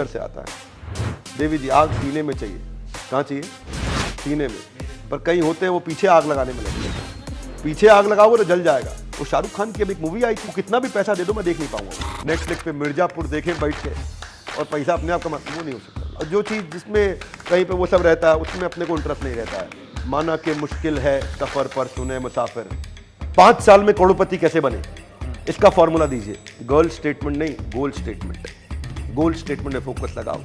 अंदर से आता है। देवी जी आग सीने में चाहिए, कहाँ चाहिए? सीने में। पर कई होते हैं वो पीछे आग लगाने में लगे, पीछे आग लगाओगे तो जल जाएगा। वो शाहरुख खान की अब एक मूवी आई थी, कितना भी पैसा दे दो मैं देख नहीं पाऊंगा। नेटफ्लिक्स पे मिर्जापुर देखें बैठ के और पैसा अपने आप कमा, वो नहीं हो सकता। और जो चीज़ जिसमें कहीं पे वो सब रहता है उसमें अपने को इंटरेस्ट नहीं रहता है। माना कि मुश्किल है सफ़र पर सुने मुसाफिर, 5 साल में करोड़पति कैसे बने, इसका फॉर्मूला दीजिए। गर्ल स्टेटमेंट नहीं, गोल स्टेटमेंट। गोल स्टेटमेंट में फोकस लगाओ,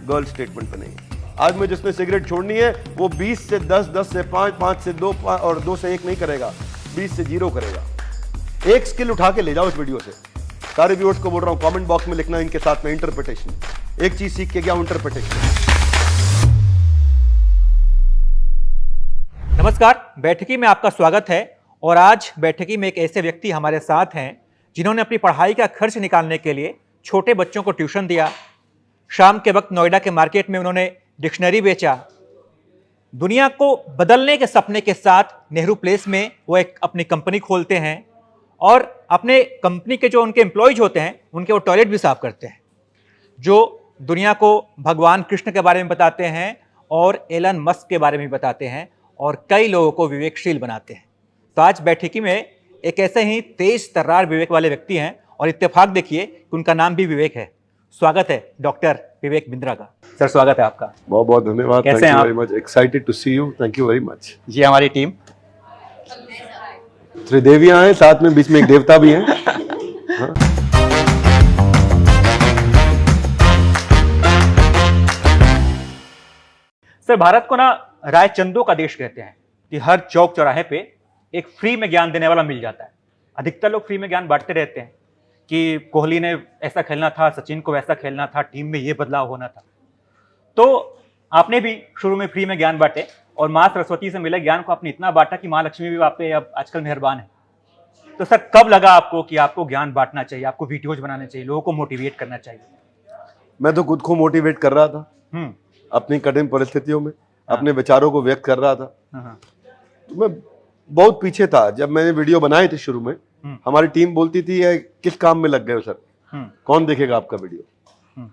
गर्ल स्टेटमेंट पे नहीं। आज में जिसने सिगरेट छोड़नी है वो 20 से 10, 10 से 5, 5 से 2 और 2 से 1 नहीं करेगा, 20 से 0 करेगा। एक स्किल उठा के ले जाओ इस वीडियो से। सारे व्यूअर्स को बोल रहा हूं, कमेंट बॉक्स में लिखना इनके साथ में इंटरप्रिटेशन। एक चीज सीख के गया, इंटरप्रिटेशन। नमस्कार, बैठकी में आपका स्वागत है। और आज बैठकी में एक ऐसे व्यक्ति हमारे साथ हैं जिन्होंने अपनी पढ़ाई का खर्च निकालने के लिए छोटे बच्चों को ट्यूशन दिया। शाम के वक्त नोएडा के मार्केट में उन्होंने डिक्शनरी बेचा। दुनिया को बदलने के सपने के साथ नेहरू प्लेस में वो एक अपनी कंपनी खोलते हैं और अपने कंपनी के जो उनके एम्प्लॉयज होते हैं उनके वो टॉयलेट भी साफ करते हैं, जो दुनिया को भगवान कृष्ण के बारे में बताते हैं और एलन मस्क के बारे में बताते हैं और कई लोगों को विवेकशील बनाते हैं। तो आज बैठकी में एक ऐसे ही तेज तर्रार विवेक वाले व्यक्ति हैं और इत्तेफाक देखिए कि उनका नाम भी विवेक है। स्वागत है डॉक्टर विवेक बिंद्रा का। सर स्वागत है आपका। बहुत बहुत धन्यवाद। कैसे हैं आप? Very much excited to see you. Thank you very much. जी हमारी टीम त्रिदेवियां हैं साथ में, बीच में एक देवता भी हैं। हाँ? सर भारत को ना रायचंदों का देश कहते हैं कि हर चौक चौराहे पे एक फ्री में ज्ञान देने वाला मिल जाता है। अधिकतर लोग फ्री में ज्ञान बांटते रहते हैं कि कोहली ने ऐसा खेलना था, सचिन को वैसा खेलना था, टीम में ये बदलाव होना था। तो आपने भी शुरू में फ्री में ज्ञान बांटे और माँ सरस्वती से मिले ज्ञान को आपने इतना बांटा कि माँ लक्ष्मी भी आप पे अब आजकल मेहरबान है। तो सर कब लगा आपको कि आपको ज्ञान बांटना चाहिए, आपको वीडियोज बनाने चाहिए, लोगों को मोटिवेट करना चाहिए? मैं तो खुद को मोटिवेट कर रहा था अपनी कठिन परिस्थितियों में, अपने विचारों को व्यक्त कर रहा था। तो मैं बहुत पीछे था जब मैंने वीडियो बनाए थे। शुरू में हमारी टीम बोलती थी किस काम में लग गए हो सर, कौन देखेगा आपका वीडियो।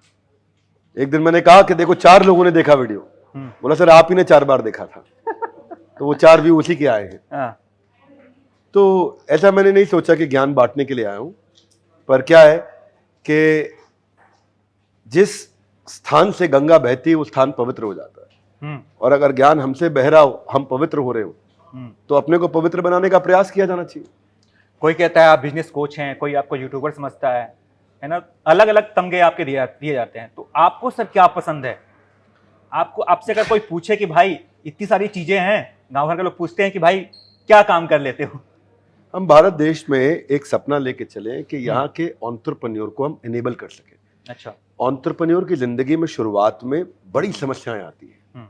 एक दिन मैंने कहा कि देखो 4 लोगों ने देखा वीडियो। बोला सर आप ही ने 4 बार देखा था। तो वो 4 व्यू उसी के आए हैं। तो ऐसा मैंने नहीं सोचा कि ज्ञान बांटने के लिए आया हूं, पर क्या है कि जिस स्थान से गंगा बहती है वो स्थान पवित्र हो जाता है। और अगर ज्ञान हमसे बह रहा हो, हम पवित्र हो रहे हो, तो अपने को पवित्र बनाने का प्रयास किया जाना चाहिए। कोई कहता है आप बिजनेस कोच हैं, कोई आपको यूट्यूबर समझता है ना, अलग अलग तमगे आपके दिए जाते हैं। तो आपको सर क्या पसंद है? आपसे अगर कोई पूछे कि भाई इतनी सारी चीजें हैं, गांव भर के लोग पूछते हैं कि भाई क्या काम कर लेते हो? हम भारत देश में एक सपना लेके चले कि यहाँ के एंटरप्रेन्योर को हम इनेबल कर सके। अच्छा। एंटरप्रेन्योर की जिंदगी में शुरुआत में बड़ी समस्याएं आती है,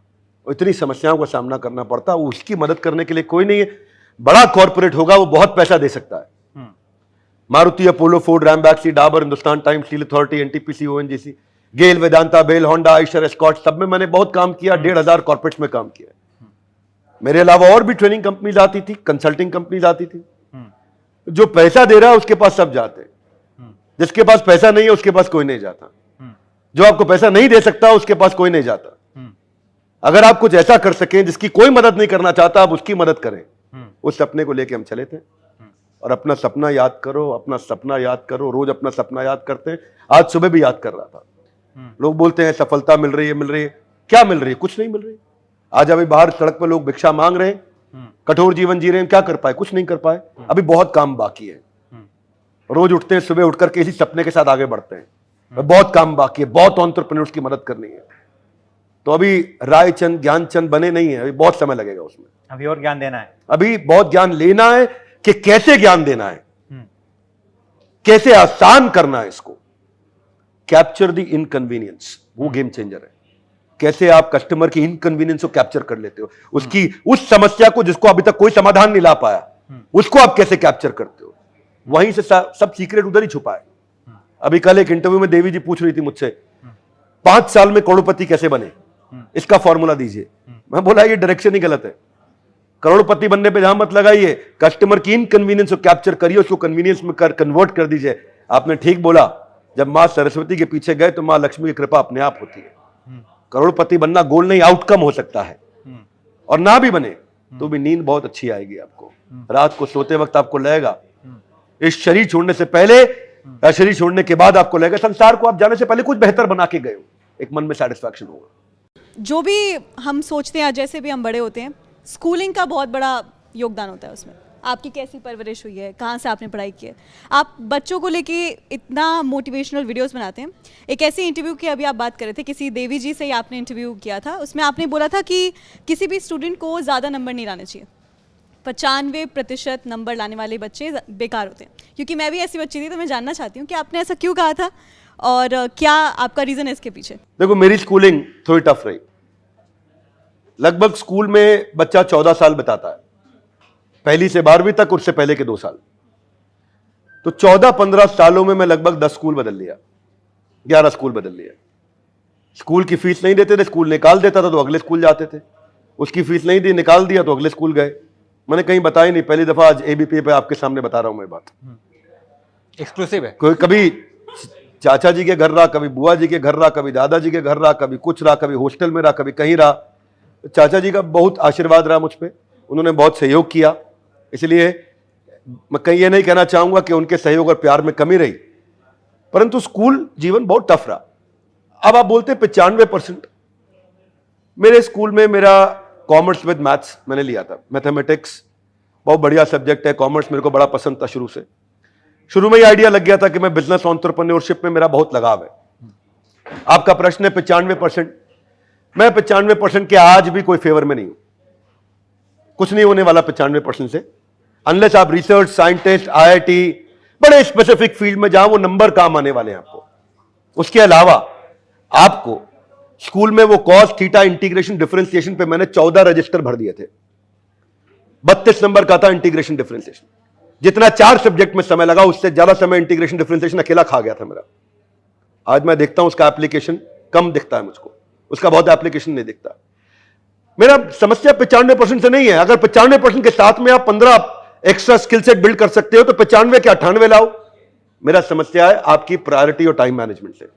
और इतनी समस्याओं का सामना करना पड़ता है, उसकी मदद करने के लिए कोई नहीं है। बड़ा कॉर्पोरेट होगा वो बहुत पैसा दे सकता है। Maruti, Apollo, Ford, Ranbaxy, Dabur, Hindustan Times, steel authority, NTPC, ONGC, GAIL, Vedanta, BEL, Honda, Eicher, Escorts, सब में मैंने बहुत काम किया। 1,500 कॉर्पोरेट्स में काम किया। मेरे अलावा और भी ट्रेनिंग कंपनीज आती थी, कंसल्टिंग कंपनीज आती थी। जो पैसा दे रहा है उसके पास सब जाते हैं, जिसके पास पैसा नहीं है उसके पास कोई नहीं जाता। जो आपको पैसा नहीं दे सकता उसके पास कोई नहीं जाता। अगर आप कुछ ऐसा कर सकें जिसकी कोई मदद नहीं करना चाहता, आप उसकी मदद करें। उस सपने को लेके हम चले थे। और अपना सपना याद करो, अपना सपना याद करो। रोज अपना सपना याद करते हैं। आज सुबह भी याद कर रहा था। लोग बोलते हैं सफलता मिल रही है, क्या मिल रही है? कुछ नहीं मिल रही। आज अभी बाहर सड़क पर लोग भिक्षा मांग रहे हैं, कठोर जीवन जी रहे हैं, क्या कर पाए? कुछ नहीं कर पाए। अभी बहुत काम बाकी है। रोज उठते हैं, सुबह उठकर के इसी सपने के साथ आगे बढ़ते हैं। बहुत काम बाकी है, बहुत एंटरप्रेन्योर्स की मदद करनी है। तो अभी रायचंद ज्ञानचंद बने नहीं है, अभी बहुत समय लगेगा उसमें। अभी और ज्ञान देना है, अभी बहुत ज्ञान लेना है कि कैसे ज्ञान देना है, कैसे आसान करना है इसको। कैप्चर द इनकन्वीनियंस, वो गेम चेंजर है। कैसे आप कस्टमर की इनकन्वीनियंस को कैप्चर कर लेते हो, उसकी उस समस्या को जिसको अभी तक कोई समाधान नहीं ला पाया, उसको आप कैसे कैप्चर करते हो। वहीं से सब सीक्रेट उधर ही छुपा है। अभी कल एक इंटरव्यू में देवी जी पूछ रही थी मुझसे 5 साल में करोड़पति कैसे बने, इसका फॉर्मूला दीजिए। मैं बोला ये डायरेक्शन ही गलत है। करोड़पति बनने पे जहां मत लगाइए, कस्टमर की इनकन्वीनियंस को कैप्चर करिए, उसको कन्वीनियंस में कन्वर्ट कर दीजिए। आपने ठीक बोला, जब माँ सरस्वती के पीछे गए तो माँ लक्ष्मी की कृपा अपने आप होती है। करोड़पति बनना गोल नहीं, आउटकम हो सकता है। और ना भी बने तो भी नींद बहुत अच्छी आएगी आपको। रात को सोते वक्त आपको लगेगा इस शरीर छोड़ने से पहले या शरीर छोड़ने के बाद आपको लगेगा संसार को आप जाने से पहले कुछ बेहतर बना के गए हो। एक मन में सेटिस्फैक्शन होगा। जो भी हम सोचते हैं, जैसे भी हम बड़े होते हैं, स्कूलिंग का बहुत बड़ा योगदान होता है उसमें। आपकी कैसी परवरिश हुई है, कहाँ से आपने पढ़ाई की है, आप बच्चों को लेके इतना मोटिवेशनल वीडियोस बनाते हैं। एक ऐसे इंटरव्यू की अभी आप बात कर रहे थे, किसी देवी जी से ही आपने इंटरव्यू किया था, उसमें आपने बोला था कि किसी भी स्टूडेंट को ज़्यादा नंबर नहीं लाने चाहिए, 95% नंबर लाने वाले बच्चे बेकार होते हैं। क्योंकि मैं भी ऐसी बच्ची थी, तो मैं जानना चाहती हूँ कि आपने ऐसा क्यों कहा था और क्या आपका रीज़न है इसके पीछे? देखो, मेरी स्कूलिंग थोड़ी टफ रही। लगभग स्कूल में बच्चा 14 साल बिताता है, पहली से 12वीं तक, उससे पहले के 2 साल। तो 14-15 सालों में मैं लगभग 10 स्कूल बदल लिया, 11 स्कूल बदल लिया। स्कूल की फीस नहीं देते थे, स्कूल निकाल देता था तो अगले स्कूल जाते थे। उसकी फीस नहीं दी, निकाल दिया तो अगले स्कूल गए। मैंने कहीं बताया नहीं, पहली दफा आज एबीपी पे आपके सामने बता रहा हूं मैं बात। एक्सक्लूसिव है। कोई कभी चाचा जी के घर रहा, कभी बुआ जी के घर रहा, कभी दादाजी के घर रहा, कभी कुछ रहा, कभी हॉस्टल में रहा, कभी कहीं रहा। चाचा जी का बहुत आशीर्वाद रहा मुझ पे, उन्होंने बहुत सहयोग किया। इसलिए मैं कहीं ये नहीं कहना चाहूंगा कि उनके सहयोग और प्यार में कमी रही, परंतु स्कूल जीवन बहुत टफ रहा। अब आप बोलते 95%। मेरे स्कूल में मेरा कॉमर्स विद मैथ्स मैंने लिया था। मैथमेटिक्स बहुत बढ़िया सब्जेक्ट है, कॉमर्स मेरे को बड़ा पसंद था शुरू से। शुरू में ही आइडिया लग गया था कि मैं बिजनेस एंटरप्रेन्योरशिप में मेरा बहुत लगाव है। आपका प्रश्न है 95%। मैं 95% के आज भी कोई फेवर में नहीं हूं। कुछ नहीं होने वाला 95% से, अनलेस आप रिसर्च साइंटिस्ट, आईआईटी, बड़े स्पेसिफिक फील्ड में जहां वो नंबर काम आने वाले हैं आपको। उसके अलावा आपको स्कूल में वो कॉस, थीटा, इंटीग्रेशन, डिफरेंशिएशन पे मैंने 14 रजिस्टर भर दिए थे। 32 नंबर का था इंटीग्रेशन डिफरेंशिएशन। जितना 4 सब्जेक्ट में समय लगा, उससे ज्यादा समय इंटीग्रेशन डिफरेंशिएशन अकेला खा गया था मेरा। आज मैं देखता हूं उसका एप्लीकेशन कम दिखता है मुझको, उसका बहुत एप्लीकेशन नहीं दिखता। मेरा समस्या 95% से नहीं है। अगर 95% के साथ में आप 15 एक्स्ट्रा स्किल सेट बिल्ड कर सकते हो तो 95 के 98 लाओ। मेरा समस्या है आपकी प्रायोरिटी और टाइम मैनेजमेंट से।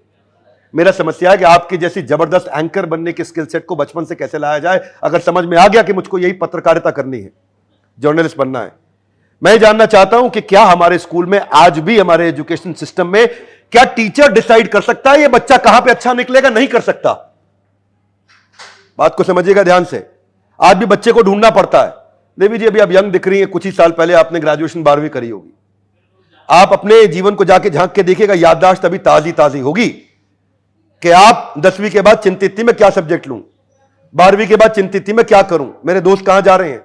मेरा समस्या है कि आपकी जैसी जबरदस्त एंकर बनने के स्किल सेट को बचपन से कैसे लाया जाए। अगर समझ में आ गया कि मुझको यही पत्रकारिता करनी है, जर्नलिस्ट बनना है, मैं जानना चाहता हूं कि क्या हमारे स्कूल में आज भी, हमारे एजुकेशन सिस्टम में, क्या टीचर डिसाइड कर सकता है ये बच्चा कहां पे अच्छा निकलेगा? नहीं कर सकता। बात को समझिएगा ध्यान से। आज भी बच्चे को ढूंढना पड़ता है। देवी जी अभी आप यंग दिख रही हैं, कुछ ही साल पहले आपने ग्रेजुएशन 12वीं करी होगी। आप अपने जीवन को जाके झांक के देखिएगा, याददाश्त अभी ताजी ताजी होगी कि आप 10वीं के बाद चिंतित थी मैं क्या सब्जेक्ट लूं, 12वीं के बाद चिंतित थी मैं क्या करूं, मेरे दोस्त कहां जा रहे हैं,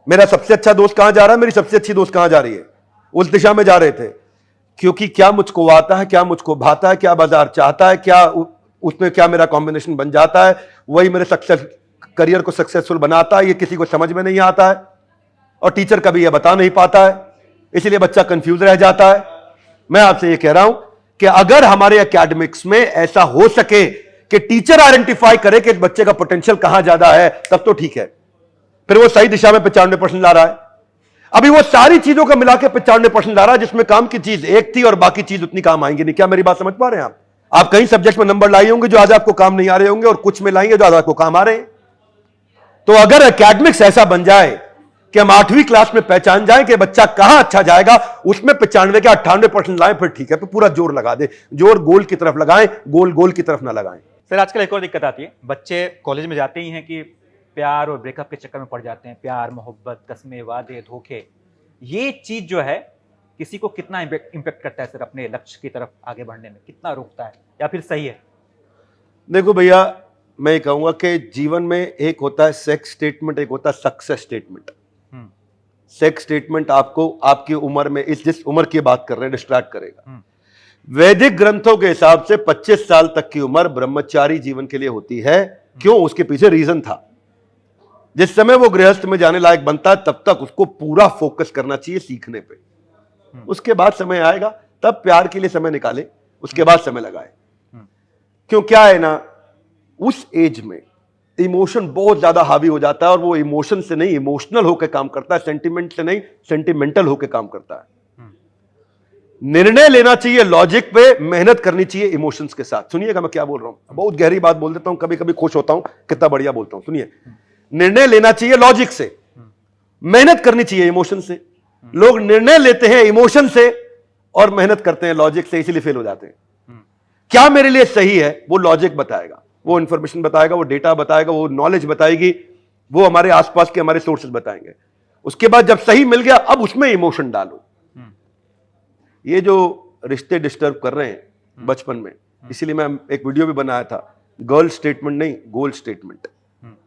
मेरा सबसे अच्छा दोस्त कहां जा रहा है, मेरी सबसे अच्छी दोस्त कहां जा रही है। उस दिशा में जा रहे थे, क्योंकि क्या मुझको आता है, क्या मुझको भाता है, क्या बाजार चाहता है, क्या उसमें क्या मेरा कॉम्बिनेशन बन जाता है, वही मेरे सक्सेस करियर को सक्सेसफुल बनाता है। ये किसी को समझ में नहीं आता है और टीचर कभी ये बता नहीं पाता है, इसलिए बच्चा कंफ्यूज रह जाता है। मैं आपसे ये कह रहा हूं कि अगर हमारे एकेडमिक्स में ऐसा हो सके कि टीचर आइडेंटिफाई करे कि बच्चे का पोटेंशियल कहां ज्यादा है, तब तो ठीक है, फिर वो सही दिशा में 95% ला रहा है। अभी वो सारी चीजों का मिला के 95% ला रहा है, जिसमें काम की चीज एक थी और बाकी चीज उतनी काम आएंगी नहीं। क्या मेरी बात समझ पा रहे हैं आप? आप कई सब्जेक्ट में नंबर लाई होंगे जो आज आपको काम नहीं आ रहे होंगे, और कुछ में लाएंगे जो आज आपको काम आ रहे हैं। तो अगर एकेडमिक्स ऐसा बन जाए कि हम 8वीं क्लास में पहचान जाए कि बच्चा कहां अच्छा जाएगा, उसमें 95 के 98% लाएं, फिर ठीक है, फिर पूरा जोर लगा दे। जोर गोल की तरफ लगाएं, गोल गोल की तरफ ना लगाएं। सर आजकल एक और दिक्कत आती है, बच्चे कॉलेज में जाते ही हैं कि प्यार और ब्रेकअप के चक्कर में पड़ जाते हैं। प्यार, मोहब्बत, कस्में, वादे, धोखे, ये चीज जो है किसी को कितना इम्पैक्ट करता है सर अपने लक्ष्य की तरफ आगे बढ़ने में? कितना रोकता है या फिर सही है? देखो भैया, मैं ये कहूंगा कि जीवन में एक होता है सेक्स स्टेटमेंट, एक होता है सक्सेस स्टेटमेंट। सेक्स स्टेटमेंट आपको आपकी उम्र में, इस जिस उम्र की बात कर रहे हैं, डिस्ट्रैक्ट करेगा। वैदिक ग्रंथों के हिसाब से 25 साल तक की उम्र ब्रह्मचारी जीवन के लिए होती है। क्यों? उसके पीछे रीजन था। जिस समय वो गृहस्थ में जाने लायक बनता है, तब तक उसको पूरा फोकस करना चाहिए सीखने पे। उसके बाद समय आएगा, तब प्यार के लिए समय निकाले, उसके बाद समय लगाए। क्यों? क्या है ना, उस एज में इमोशन बहुत ज्यादा हावी हो जाता है, और वो इमोशन से नहीं इमोशनल होकर काम करता है, सेंटिमेंट से नहीं सेंटिमेंटल होकर काम करता है। निर्णय लेना चाहिए लॉजिक पे, मेहनत करनी चाहिए इमोशंस के साथ। सुनिएगा मैं क्या बोल रहा हूं, बहुत गहरी बात बोल देता हूं, कभी कभी खुश होता हूं कितना बढ़िया बोलता हूं। सुनिए, निर्णय लेना चाहिए लॉजिक से, मेहनत करनी चाहिए इमोशन से। लोग निर्णय लेते हैं इमोशन से और मेहनत करते हैं लॉजिक से, इसीलिए फेल हो जाते हैं। क्या मेरे लिए सही है वो लॉजिक बताएगा, वो इंफॉर्मेशन बताएगा, वो डेटा बताएगा, वो नॉलेज बताएगी, वो हमारे आसपास के हमारे सोर्सेज बताएंगे। उसके बाद जब सही मिल गया, अब उसमें इमोशन डालो। ये जो रिश्ते डिस्टर्ब कर रहे हैं बचपन में, इसीलिए मैं एक वीडियो भी बनाया था, गर्ल स्टेटमेंट नहीं, गोल स्टेटमेंट।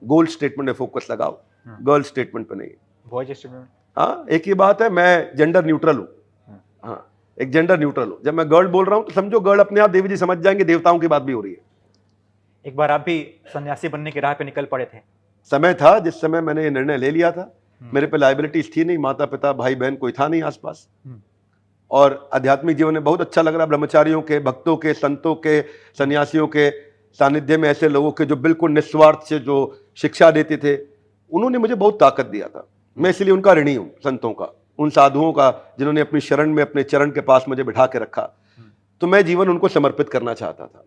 गोल स्टेटमेंट में फोकस लगाओ, गर्ल स्टेटमेंट पे नहीं। बॉयज स्टेटमेंट, हाँ, एक ही बात है, मैं जेंडर न्यूट्रल हूं। हाँ, एक जेंडर न्यूट्रल हूं। जब मैं गर्ल बोल रहा हूं तो समझो गर्ल अपने आप देवी जी समझ जाएंगे, देवताओं की बात भी हो रही है। एक बार आप भी सन्यासी बनने की राह पे निकल पड़े थे। समय था जिस समय मैंने ये निर्णय ले लिया था। मेरे पे लाइबिलिटीज थी नहीं, माता पिता भाई बहन कोई था नहीं आसपास, और आध्यात्मिक जीवन में बहुत अच्छा लग रहा। ब्रह्मचारियों के, भक्तों के, संतों के, सन्यासियों के सानिध्य में, ऐसे लोगों के जो बिल्कुल निस्वार्थ से जो शिक्षा देते थे, उन्होंने मुझे बहुत ताकत दिया था। मैं इसलिए उनका ऋणी हूं, संतों का, उन साधुओं का जिन्होंने अपनी शरण में अपने चरण के पास मुझे बिठा के रखा। तो मैं जीवन उनको समर्पित करना चाहता था।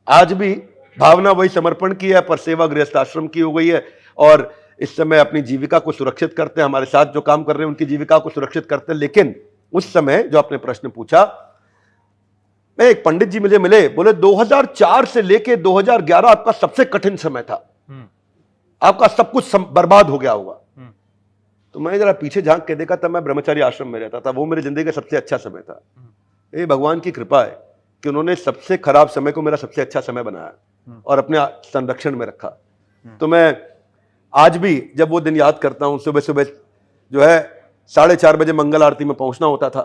आज भी भावना वही समर्पण की है, पर सेवा गृहस्थ आश्रम की हो गई है, और इस समय अपनी जीविका को सुरक्षित करते हैं। हमारे साथ जो काम कर रहे हैं उनकी जीविका को सुरक्षित करते हैं। लेकिन उस समय जो आपने प्रश्न पूछा, मैं एक पंडित जी मुझे मिले, बोले 2004 से लेके 2011 आपका सबसे कठिन समय था, आपका सब कुछ बर्बाद हो गया होगा। तो मैं जरा पीछे झांक के देखा, तब मैं ब्रह्मचारी आश्रम में रहता था। वो मेरी जिंदगी का सबसे अच्छा समय था। ये भगवान की कृपा है कि उन्होंने सबसे खराब समय को मेरा सबसे अच्छा समय बनाया और अपने संरक्षण में रखा। तो मैं आज भी जब वो दिन याद करता हूं, सुबह सुबह जो है 4:30 बजे मंगल आरती में पहुंचना होता था,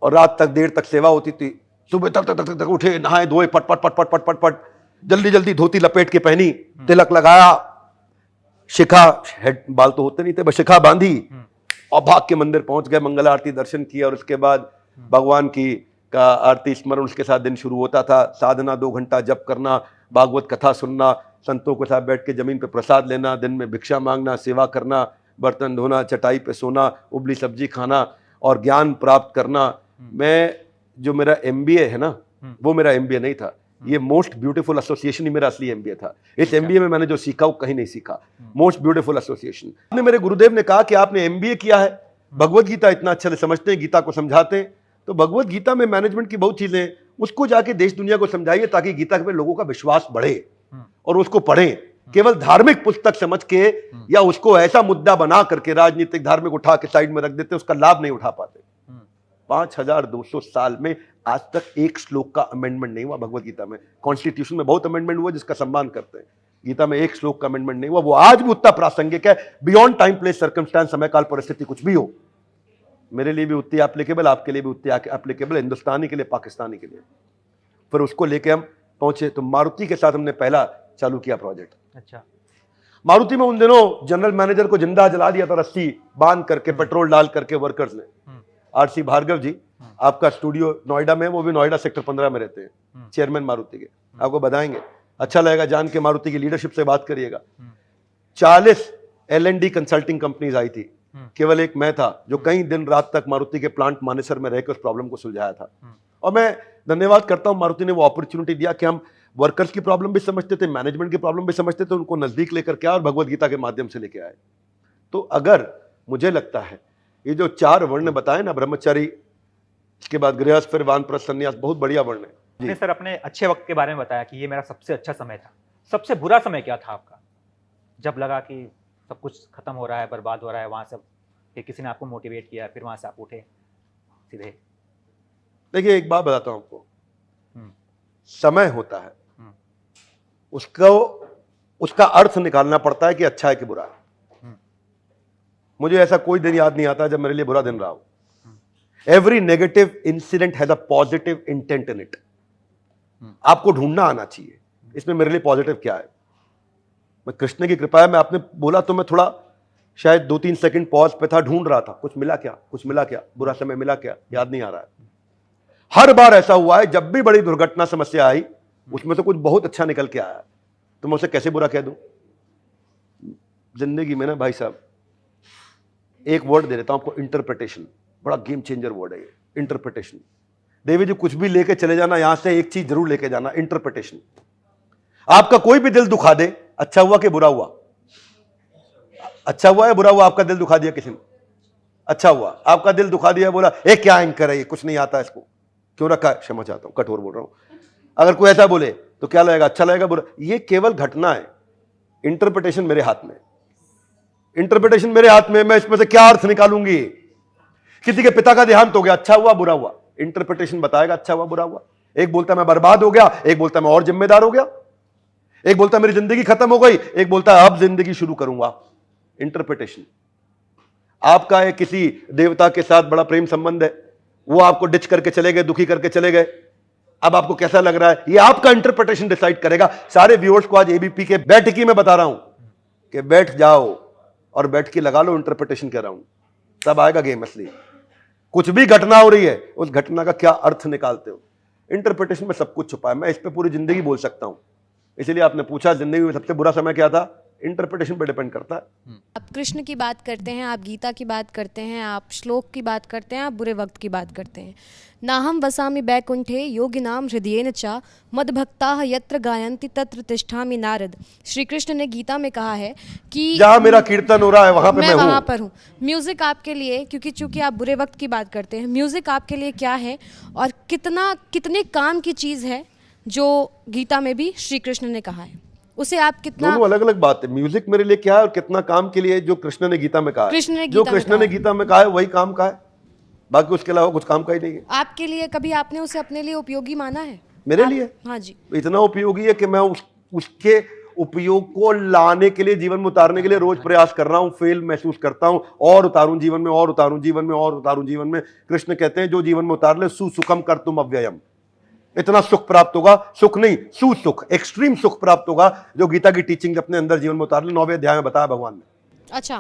और रात तक देर तक सेवा होती थी। सुबह तक उठे, नहाए धोए, पट पट पट पट पट पट पट, जल्दी जल्दी धोती लपेट के पहनी, तिलक लगाया, शिखा, हेड बाल तो होते नहीं थे, बस शिखा बांधी और भाग के मंदिर पहुंच गए, मंगल आरती दर्शन किया, और उसके बाद भगवान की का आरती स्मरण, उसके साथ दिन शुरू होता था। साधना, 2 घंटा जप करना, भागवत कथा सुनना, संतों के साथ बैठ के जमीन पे प्रसाद लेना, दिन में भिक्षा मांगना, सेवा करना, बर्तन धोना, चटाई पे सोना, उबली सब्जी खाना और ज्ञान प्राप्त करना। मैं जो मेरा MBA है ना, वो मेरा MBA नहीं था, ये मोस्ट ब्यूटीफुल एसोसिएशन ही मेरा असली MBA था। इस MBA में मैंने जो सीखा वो कहीं नहीं सीखा। Most beautiful association. मेरे गुरुदेव ने कहा कि आपने MBA किया है, भगवत गीता इतना अच्छे से समझते हैं, गीता को समझाते हैं, तो भगवत गीता में मैनेजमेंट की बहुत चीजें हैं, उसको जाके देश दुनिया को समझाइए ताकि गीता पे लोगों का विश्वास बढ़े और उसको पढ़ें। केवल धार्मिक पुस्तक समझ के या उसको ऐसा मुद्दा बना करके राजनीतिक धार्मिक उठा के साइड में रख देते, उसका लाभ नहीं उठा पाते। 5200 साल में आज तक एक श्लोक का अमेंडमेंट नहीं हुआ भगवत गीता में। कॉन्स्टिट्यूशन में बहुत अमेंडमेंट हुआ जिसका सम्मान करते हैं, गीता में एक श्लोक का अमेंडमेंट नहीं हुआ। वो आज भी उतना प्रासंगिक है, बियॉन्ड टाइम प्लेस सर्कमस्टांस, समय काल परिस्थिति कुछ भी हो, मेरे लिए भी उतनी एप्लीकेबल, आपके लिए भी उतनी एप्लीकेबल, हिंदुस्तानी के लिए, पाकिस्तानी के लिए। फिर उसको लेके हम पहुंचे, तो मारुति के साथ हमने पहला चालू किया प्रोजेक्ट। अच्छा। मारुति में उन दिनों जनरल मैनेजर को जिंदा जला दिया था, रस्सी बांध करके, पेट्रोल डाल करके वर्कर्स ने। RC भार्गव जी, आपका स्टूडियो नोएडा में, वो भी नोएडा सेक्टर 15 में रहते हैं, चेयरमैन मारुति के, आपको बताएंगे, अच्छा लगेगा जान के। मारुति की लीडरशिप से बात करिएगा। 40 L&D कंसल्टिंग कंपनीज आई थी, केवल एक मैं था जो कई दिन रात तक मारुति के प्लांट मानेसर में रहकर उस प्रॉब्लम को सुलझाया था। और मैं धन्यवाद करता हूं, मारुति ने वो अपॉर्चुनिटी दिया कि हम वर्कर्स की प्रॉब्लम भी समझते थे, मैनेजमेंट की प्रॉब्लम भी समझते थे, उनको नजदीक लेकर के आए और भगवत गीता के माध्यम से लेके आए। तो अगर मुझे लगता है ये जो 4 वर्ण बताए ना, ब्रह्मचारी, इसके बाद गृहस्थ, फिर वानप्रस्थ, संन्यास, बहुत बढ़िया वर्ण है। आपने सर अपने अच्छे वक्त के बारे में बताया कि ये मेरा सबसे अच्छा समय था। सबसे बुरा समय क्या था आपका, जब लगा कि सब कुछ खत्म हो रहा है, बर्बाद हो रहा है, वहां से फिर किसी ने आपको मोटिवेट किया, फिर वहां से आप उठे सीधे? देखिए, एक बात बताता हूं आपको, समय होता है, उसको उसका अर्थ निकालना पड़ता है कि अच्छा है कि बुरा है। मुझे ऐसा कोई दिन याद नहीं आता जब मेरे लिए बुरा दिन रहा हो। Every negative incident has a positive intent in it. आपको ढूंढना आना चाहिए इसमें मेरे लिए पॉजिटिव क्या है। मैं, कृष्ण की कृपा है, मैं आपने बोला तो मैं थोड़ा शायद 2-3 सेकंड पॉज पे था, ढूंढ रहा था, कुछ मिला क्या, कुछ मिला क्या, बुरा समय मिला क्या, याद नहीं आ रहा है। हर बार ऐसा हुआ है, जब भी बड़ी दुर्घटना समस्या आई उसमें से कुछ बहुत अच्छा निकल के आया, तो मैं उसे कैसे बुरा कह दूं। जिंदगी में ना भाई साहब, एक वर्ड दे देता हूं आपको, इंटरप्रिटेशन, बड़ा गेम चेंजर वर्ड है ये। इंटरप्रिटेशन। देवी जी कुछ भी लेके चले जाना, यहां से एक चीज जरूर लेके जाना, इंटरप्रिटेशन। आपका कोई भी दिल दुखा दे, अच्छा हुआ कि बुरा हुआ? अच्छा हुआ या बुरा हुआ? आपका दिल दुखा दिया किसी ने, अच्छा हुआ। आपका दिल दुखा दिया, बोला ए क्या एंकर है ये, कुछ नहीं आता इसको, क्यों रखा है? क्षमा चाहता हूं, कठोर बोल रहा हूं। अगर कोई ऐसा बोले तो क्या लगेगा? अच्छा लगेगा, बुरा? ये केवल घटना है, इंटरप्रिटेशन मेरे हाथ में, इंटरप्रिटेशन मेरे हाथ में। मैं इसमें से क्या अर्थ निकालूंगी? किसी के पिता का देहांत हो गया, अच्छा हुआ बुरा हुआ? इंटरप्रिटेशन बताएगा अच्छा हुआ बुरा हुआ। एक बोलता मैं बर्बाद हो गया, एक बोलता मैं और जिम्मेदार हो गया, एक बोलता मेरी जिंदगी खत्म हो गई, एक बोलता अब जिंदगी शुरू करूंगा। इंटरप्रिटेशन। आपका है किसी देवता के साथ बड़ा प्रेम संबंध है, वो आपको डिच करके चले गए, दुखी करके चले गए, अब आपको कैसा लग रहा है? ये आपका इंटरप्रिटेशन डिसाइड करेगा। सारे व्यूअर्स को आज एबीपी के बैठकी में बता रहा हूं कि बैठ जाओ और बैठ के लगा लो इंटरप्रिटेशन कह रहा हूं, तब आएगा गेम असली। कुछ भी घटना हो रही है, उस घटना का क्या अर्थ निकालते हो? इंटरप्रिटेशन में सब कुछ छुपा है। मैं इस पे पूरी जिंदगी बोल सकता हूं, इसलिए आपने पूछा जिंदगी में सबसे बुरा समय क्या था, इंटरप्रिटेशन पे डिपेंड करता है। आप कृष्ण की बात करते हैं, आप गीता की बात करते हैं, आप श्लोक की बात करते हैं, आप बुरे वक्त की बात करते हैं। नाहम वसामि बैकुंठे योगिनाम हृदयेन च मद्भक्ताः यत्र गायन्ति तत्र तिष्ठामि नारद। श्री कृष्ण ने गीता में कहा है कि जहां मेरा कीर्तन हो रहा है वहां पे मैं मैं वहां हूं। पर हूँ। म्यूजिक आपके लिए, क्योंकि चूंकि आप बुरे वक्त की बात करते हैं, म्यूजिक आपके लिए क्या है और कितने काम की चीज है जो गीता में भी श्री कृष्ण ने कहा है, उसे आप कितना? दोनों अलग अलग बात है। म्यूजिक मेरे लिए क्या है और कितना काम के लिए, जो कृष्ण ने गीता में कहा है, जो कृष्ण ने गीता में कहा है वही काम का है, बाकी उसके अलावा कुछ काम का ही नहीं है। आपके लिए कभी आपने उसे अपने लिए उपयोगी माना है? मेरे लिए हाँ जी। इतना उपयोगी है कि मैं उसके उपयोग को लाने के लिए, जीवन में उतारने के लिए रोज प्रयास कर रहा हूं, फेल महसूस करता हूं, और उतारूं जीवन में, और उतारूं जीवन में, और उतारूं जीवन में। कृष्ण कहते हैं जो जीवन में उतार ले सुसुखम कर तुम अव्ययम, इतना सुख प्राप्त होगा, सुख नहीं सुसुख, एक्सट्रीम सुख प्राप्त होगा, जो गीता की टीचिंग अपने अंदर जीवन में उतार ले। 9वें अध्याय में बताया भगवान ने। अच्छा,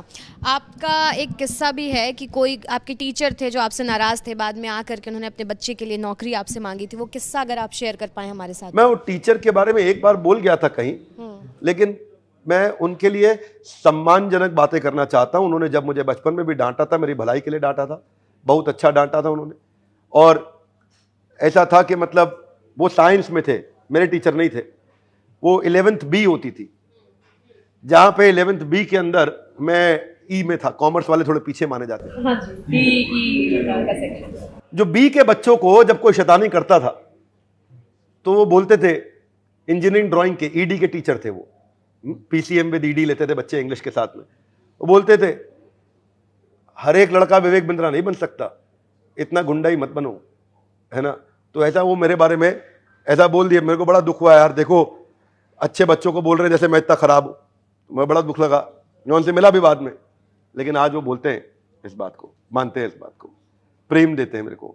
आपका एक किस्सा भी है कि कोई आपके टीचर थे जो आपसे नाराज थे, बाद में आकर के उन्होंने अपने बच्चे के लिए नौकरी आपसे मांगी थी, वो किस्सा अगर आप शेयर कर पाए हमारे साथ। मैं वो टीचर के बारे में एक बार बोल गया था कहीं, लेकिन मैं उनके लिए सम्मानजनक बातें करना चाहता हूं। उन्होंने जब मुझे बचपन में भी डांटा था, मेरी भलाई के लिए डांटा था, बहुत अच्छा डांटा था उन्होंने। और ऐसा था कि मतलब वो साइंस में थे, मेरे टीचर नहीं थे। वो 11th बी होती थी, जहां पे 11th बी के अंदर मैं ई में था, कॉमर्स वाले थोड़े पीछे माने जाते हैं। हाँ जी, बी का सेक्शन। जो बी के बच्चों को जब कोई शैतानी करता था तो वो बोलते थे, इंजीनियरिंग ड्राइंग के ईडी के टीचर थे वो, पीसीएम विद ईडी लेते थे बच्चे इंग्लिश के साथ में। वो बोलते थे हर एक लड़का विवेक बिंद्रा नहीं बन सकता, इतना गुंडा ही मत बनो, है ना। तो ऐसा वो मेरे बारे में ऐसा बोल दिया, मेरे को बड़ा दुख हुआ यार। देखो अच्छे बच्चों को बोल रहे जैसे मैं इतना खराब हूं, तो मैं बड़ा दुख लगा। मैं उनसे मिला भी बाद में, लेकिन आज वो बोलते हैं इस बात को, मानते हैं इस बात को, प्रेम देते हैं मेरे को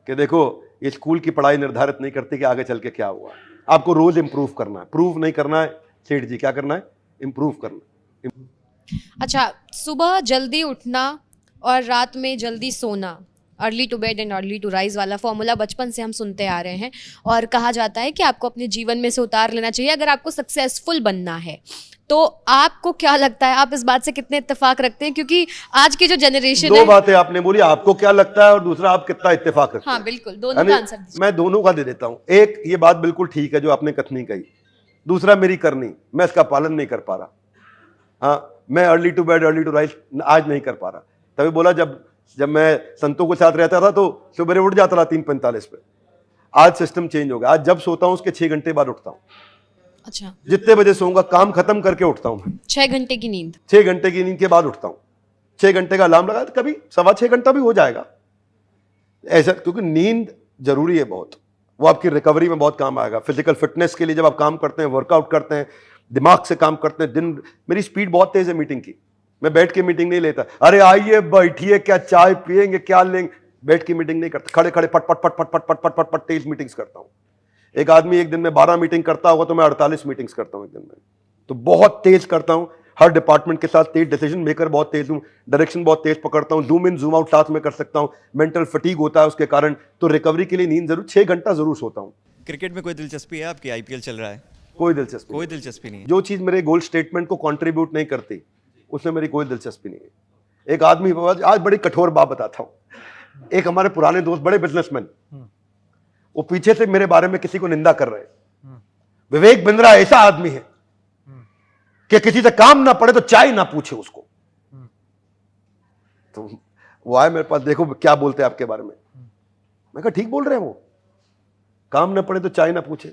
कि देखो ये स्कूल की पढ़ाई निर्धारित नहीं करती कि आगे चल के क्या हुआ, आपको रोज इंप्रूव करना है, प्रूव नहीं करना है। सेठ जी क्या करना है? इंप्रूव करना। अच्छा, सुबह जल्दी उठना और रात में जल्दी सोना, early to bed and early to rise वाला फॉर्मूला बचपन से हम सुनते आ रहे हैं, और कहा जाता है कि आपको अपने जीवन में से उतार लेना चाहिए अगर आपको सक्सेसफुल बनना है। तो आपको क्या लगता है, आप इस बात से कितने इत्तेफाक रखते हैं? क्योंकि आज की जो जनरेशन दो है, बातें आपने बोली, आपको क्या लगता है और दूसरा आप कितना इत्तेफाक रखते हैं। हाँ बिल्कुल, दोनों का आंसर दीजिए। मैं दोनों का दे देता हूं। एक, ये बात बिल्कुल ठीक है जो आपने कथनी कही। दूसरा, मेरी करनी, मैं इसका पालन नहीं कर पा रहा। हाँ, मैं early to bed early to rise आज नहीं कर पा रहा। तभी बोला जब मैं संतों के साथ रहता था तो सुबह उठ जाता था 3:45 पे। आज सिस्टम चेंज हो गया, आज जब सोता हूं उसके 6 घंटे बाद उठता हूं। अच्छा, जितने बजे सोऊंगा काम खत्म करके उठता हूं। 6 घंटे की नींद, 6 घंटे की नींद के बाद उठता हूं। 6 घंटे का अलार्म लगा, कभी 6.25 घंटा भी हो जाएगा ऐसा, क्योंकि नींद जरूरी है बहुत। वो आपकी रिकवरी में बहुत काम आएगा। फिजिकल फिटनेस के लिए जब आप काम करते हैं, वर्कआउट करते हैं, दिमाग से काम करते हैं। दिन मेरी स्पीड बहुत तेज है मीटिंग की, मैं बैठ के मीटिंग नहीं लेता। अरे आइए बैठिए, क्या चाय पियेंगे, क्या लेंगे, बैठ के मीटिंग नहीं करता। खड़े खड़े पट पट पट पट पट पट पट पट पट तेज मीटिंग्स करता हूं। एक आदमी एक दिन में 12 मीटिंग करता होगा तो मैं 48 मीटिंग्स करता हूं एक दिन में। तो बहुत तेज करता हूं, हर डिपार्टमेंट के साथ तेज, डिसीजन मेकर बहुत तेज हूं, डायरेक्शन बहुत तेज पकड़ता हूं, जूम इन जूम आउट साथ में कर सकता हूं। मेंटल फटीग होता है उसके कारण, तो रिकवरी के लिए नींद जरूर 6 घंटा जरूर सोता हूं। क्रिकेट में कोई दिलचस्पी है आपकी? आईपीएल चल रहा है। कोई दिलचस्पी कोई दिलचस्पी नहीं है। जो चीज मेरे गोल स्टेटमेंट को कंट्रीब्यूट नहीं करती उसमें मेरी कोई दिलचस्पी नहीं है। एक आदमी, आज बड़ी कठोर बात बताता हूं। एक हमारे पुराने दोस्त बड़े बिजनेसमैन, वो पीछे से मेरे बारे में किसी को निंदा कर रहे हैं। विवेक बिंद्रा ऐसा आदमी है कि किसी से काम ना पड़े तो चाय ना पूछे उसको। तो वो आए मेरे पास, देखो क्या बोलते हैं आपके बारे में। मैं कहा ठीक बोल रहे हैं, वो काम ना पड़े तो चाय ना पूछे।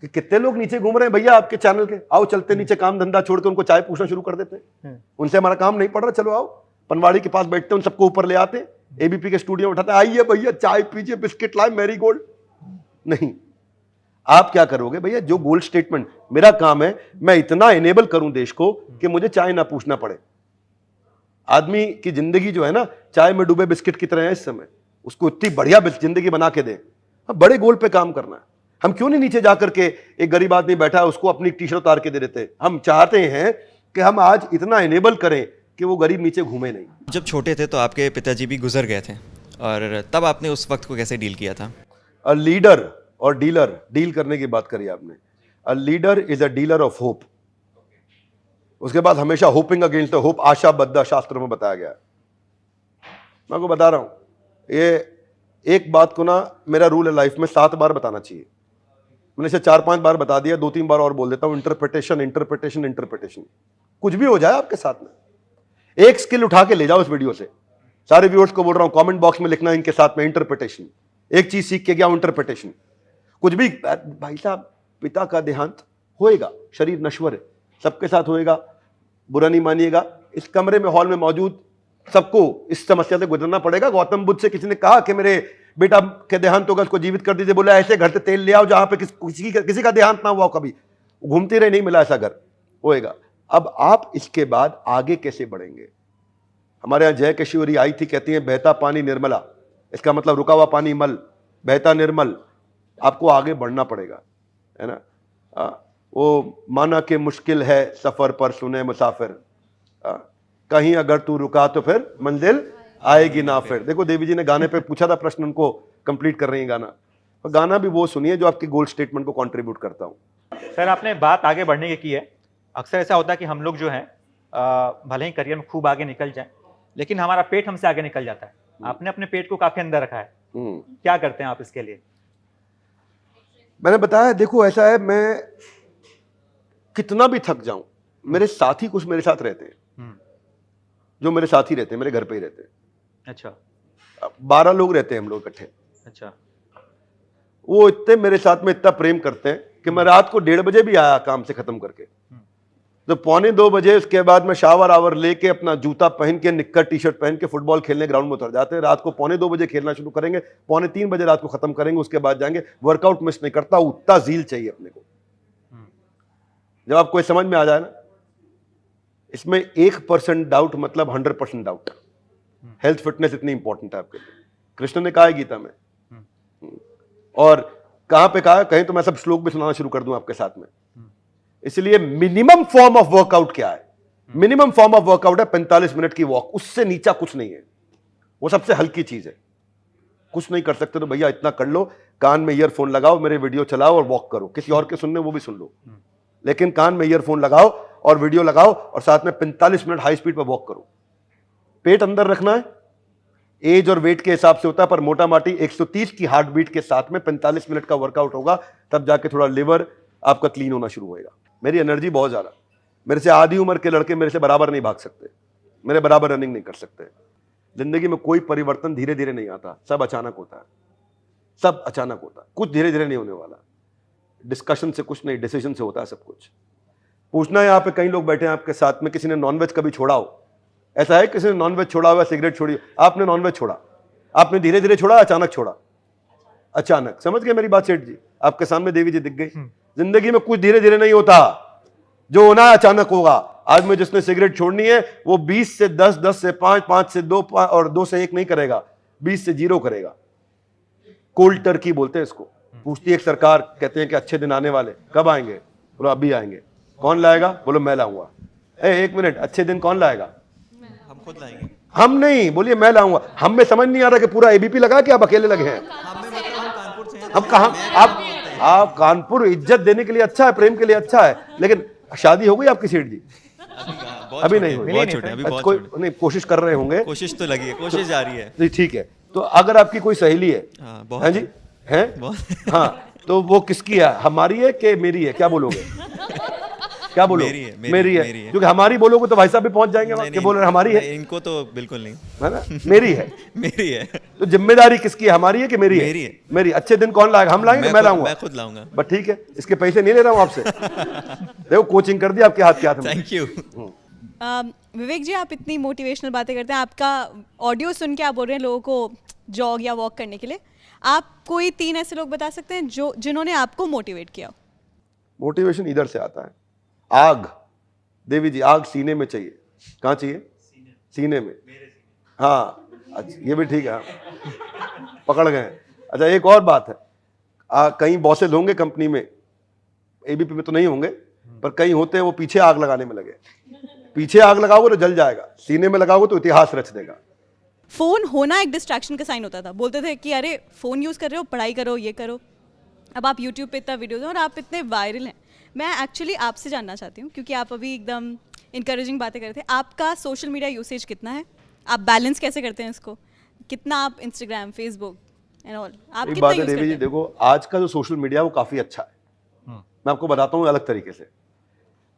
कि कितने लोग नीचे घूम रहे हैं भैया आपके चैनल के, आओ चलते नीचे काम धंधा छोड़ के उनको चाय पूछना शुरू कर देते हैं। उनसे हमारा काम नहीं पड़ रहा, चलो आओ पनवाड़ी के पास बैठते हैं, उन सबको ऊपर ले आते, एबीपी के स्टूडियो में उठाते, आइए भैया चाय पीजिए, बिस्किट लाए, मैरी गोल्ड। नहीं, आप क्या करोगे भैया, जो गोल्ड स्टेटमेंट मेरा काम है, मैं इतना इनेबल करूं देश को कि मुझे चाय ना पूछना पड़े। आदमी की जिंदगी जो है ना, चाय में डूबे बिस्किट की तरह है इस समय, उसको इतनी बढ़िया जिंदगी बना के दें। हम बड़े गोल पे काम करना है। हम क्यों नहीं नीचे जाकर के, एक गरीब आदमी बैठा है उसको अपनी टी शर्ट उतार के दे देते। हम चाहते हैं कि हम आज इतना इनेबल करें कि वो गरीब नीचे घूमे नहीं। जब छोटे थे तो आपके पिताजी भी गुजर गए थे, और तब आपने उस वक्त को कैसे डील किया था? अ लीडर और डीलर, डील करने की बात करी आपने। A leader is a dealer of hope. उसके बाद हमेशा होपिंग अगेंस्ट द होप, आशा बद्दा शास्त्र में बताया गया है। मैं आपको बता रहा हूं, ये एक बात को ना, मेरा रूल है लाइफ में 7 बार बताना चाहिए। मैंने इसे 4-5 बार बता दिया, 2-3 बार और बोल देता हूं, इंटरप्रिटेशन इंटरप्रिटेशन इंटरप्रिटेशन। कुछ भी हो जाए आपके साथ में, एक स्किल उठा के ले जाओ इस वीडियो से। सारे व्यूअर्स को बोल रहा हूं, कमेंट बॉक्स में लिखना इनके साथ में इंटरप्रिटेशन। एक चीज सीख के गया, इंटरप्रिटेशन। कुछ भी, भाई साहब पिता का देहांत होएगा, शरीर नश्वर है, सबके साथ होएगा, बुरा नहीं मानिएगा। इस कमरे में, हॉल में मौजूद सबको इस समस्या से गुजरना पड़ेगा। गौतम बुद्ध से किसी ने कहा कि मेरे बेटा के देहांत होगा, उसको जीवित कर दीजिए। बोला ऐसे घर से तेल ले आओ जहां पे किसी का देहांत ना हुआ हो कभी। घूमते रहे, नहीं मिला ऐसा घर, होएगा। अब आप इसके बाद आगे कैसे बढ़ेंगे? हमारे यहां जय किशोरी आई थी, कहती है बहता पानी निर्मला, इसका मतलब रुका हुआ पानी मल, बहता निर्मल। आपको आगे बढ़ना पड़ेगा, है ना। वो माना कि मुश्किल है सफर पर सुने मुसाफिर, कहीं अगर तू रुका तो फिर मंजिल आएगी ना फिर। देखो देवी जी ने गाने पे पूछा था प्रश्न, उनको कंप्लीट कर रही है गाना। और गाना भी वो सुनिए जो आपकी गोल स्टेटमेंट को कंट्रीब्यूट करता हूं। सर आपने बात आगे बढ़ने की है। अक्सर ऐसा होता है कि हम लोग जो हैं भले ही करियर में खूब आगे निकल जाएं, लेकिन हमारा पेट हमसे आगे निकल जाता है। आपने अपने पेट को काफी अंदर रखा है, क्या करते हैं आप इसके लिए? मैंने बताया, देखो ऐसा है, मैं कितना भी थक जाऊं, मेरे साथी कुछ मेरे साथ रहते हैं, जो मेरे साथ ही रहते हैं, मेरे घर पे ही रहते हैं। अच्छा, 12 लोग रहते हैं हम लोग इकट्ठे। अच्छा, वो इतने मेरे साथ में इतना प्रेम करते हैं कि मैं रात को 1:30 बजे भी आया काम से खत्म करके, तो 1:45 बजे उसके बाद मैं शावर आवर लेके अपना जूता पहन के, निक्कर टी शर्ट पहन के फुटबॉल खेलने ग्राउंड में उतर जाते हैं। रात को 2:45 बजे खेलना शुरू करेंगे, 2:45 बजे रात को खत्म करेंगे, उसके बाद जाएंगे। वर्कआउट मिस नहीं करता, उतना जील चाहिए अपने को। जब आपको समझ में आ जाए ना, इसमें 1% डाउट मतलब 100% डाउट। हेल्थ फिटनेस इतनी इंपॉर्टेंट है आपके लिए, कृष्ण ने कहा है गीता में। और कहां पे कहा है, कहीं तो मैं सब श्लोक भी सुनाना शुरू कर दूं आपके साथ में। इसलिए मिनिमम फॉर्म ऑफ वर्कआउट क्या है? मिनिमम फॉर्म ऑफ वर्कआउट है 45 मिनट की वॉक, उससे नीचा कुछ नहीं है। वो सबसे हल्की चीज है। कुछ नहीं कर सकते तो भैया इतना कर लो, कान में ईयरफोन लगाओ, मेरे वीडियो चलाओ और वॉक करो। किसी और के सुनने वो भी सुन लो, लेकिन कान में ईयरफोन लगाओ और वीडियो लगाओ और साथ में 45 मिनट हाई स्पीड पर वॉक करो। पेट अंदर रखना है, एज और वेट के हिसाब से होता है, पर मोटा माटी 130 की हार्ट बीट के साथ में 45 मिनट का वर्कआउट होगा, तब जाके थोड़ा लिवर आपका क्लीन होना शुरू होएगा। मेरी एनर्जी बहुत ज्यादा, मेरे से आधी उम्र के लड़के मेरे से बराबर नहीं भाग सकते, मेरे बराबर रनिंग नहीं कर सकते। जिंदगी में कोई परिवर्तन धीरे धीरे नहीं आता, सब अचानक होता है, सब अचानक होता है। कुछ धीरे धीरे नहीं होने वाला, डिस्कशन से कुछ नहीं, डिसीजन से होता है सब कुछ। पूछना है, यहाँ पे कई लोग बैठे हैं आपके साथ में, किसी ने नॉनवेज कभी छोड़ा हो? ऐसा है किसी ने नॉनवेज छोड़ा हुआ, सिगरेट छोड़ी? आपने नॉनवेज छोड़ा, आपने धीरे धीरे छोड़ा, अचानक छोड़ा? अचानक। समझ गए मेरी बात सेठ जी? आपके सामने देवी जी दिख गई। जिंदगी में कुछ धीरे धीरे नहीं होता, जो होना है अचानक होगा। आज में जिसने सिगरेट छोड़नी है वो 20 से 10, 10 से 5, 5 से 2 और 2 से 1 नहीं करेगा, 20 से 0 करेगा। कोल्ड टर्की बोलते हैं इसको। पूछती है एक सरकार, कहते हैं कि अच्छे दिन आने वाले, कब आएंगे? बोलो अभी आएंगे। कौन लाएगा? बोलो मैं लाऊंगा। एक मिनट, अच्छे दिन कौन लाएगा? हम खुद लाएंगे। हम नहीं, बोलिए मैं लाऊंगा। हम में समझ नहीं आ रहा कि पूरा एबीपी लगा कि आप अकेले लगे हैं। हम कहां? आप कानपुर इज्जत देने के लिए अच्छा है, प्रेम के लिए अच्छा है, लेकिन शादी हो गई आपकी सेठ जी? बहुत अभी छोटे नहीं हैं, हुए। बहुत छोटे हैं, अभी अच्छा, बहुत कोई छोटे नहीं, कोशिश कर रहे होंगे, हैं। कोशिश तो लगी है, कोशिश जारी है। जी ठीक है। तो अगर आपकी कोई सहेली है, हाँ, बहुत हाँ जी, है, बहुत हाँ, तो वो किसकी है, हमारी है कि मेरी है, क्या बोलोगे? क्या बोलो? मेरी है, मेरी है, मेरी है। क्योंकि हमारी बोलोगे तो भाई साहब भी पहुंच जाएंगे वहाँ, नहीं, कि बोल रहे हैं हमारी है, नहीं, इनको तो बिल्कुल नहीं। है ना? मेरी है। मेरी है। तो जिम्मेदारी किसकी है, हमारी है कि मेरी है? मेरी है। मेरी। अच्छे दिन कौन लाएगा, हम लाएंगे कि मैं लाऊंगा? मैं खुद लाऊंगा। बस ठीक है, इसके पैसे नहीं ले रहा हूं आपसे। देखो कोचिंग कर दी आपके हाथ के हाथ में। Thank you. विवेक जी, आप इतनी मोटिवेशनल बातें करते हैं, आपका ऑडियो सुन के आप बोल रहे हैं लोगों को जॉग या वॉक करने के लिए। आप कोई 3 ऐसे लोग बता सकते हैं जो जिन्होंने आपको मोटिवेट किया? मोटिवेशन इधर से आता है। आग, देवी जी, आग सीने में चाहिए। कहाँ चाहिए? सीने में। हाँ, अच्छा, ये भी ठीक है, पकड़ गए। अच्छा, एक और बात है, कई बॉसेस होंगे कंपनी में, एबीपी में तो नहीं होंगे, पर कई होते हैं वो पीछे आग लगाने में लगे। पीछे आग लगाओगे तो जल जाएगा, सीने में लगाओगे तो इतिहास रच देगा। फोन होना एक डिस्ट्रैक्शन का साइन होता था, बोलते थे कि अरे फोन यूज कर रहे हो, पढ़ाई करो, ये करो। अब आप यूट्यूब पे इतना वीडियोज हैं और आप इतने वायरल हैं। मैं एक्चुअली आपसे जानना चाहती हूँ, क्योंकि आप अभी एकदम इंकरेजिंग बातें कर रहे थे, आपका सोशल मीडिया यूसेज कितना है? आप बैलेंस कैसे करते हैं इसको? कितना आप इंस्टाग्राम, फेसबुक एंड ऑल, आप एक कितना बात है यूज देवी करते जी, हैं? देखो आज का जो सोशल मीडिया है वो काफी अच्छा है। मैं आपको बताता हूँ अलग तरीके से।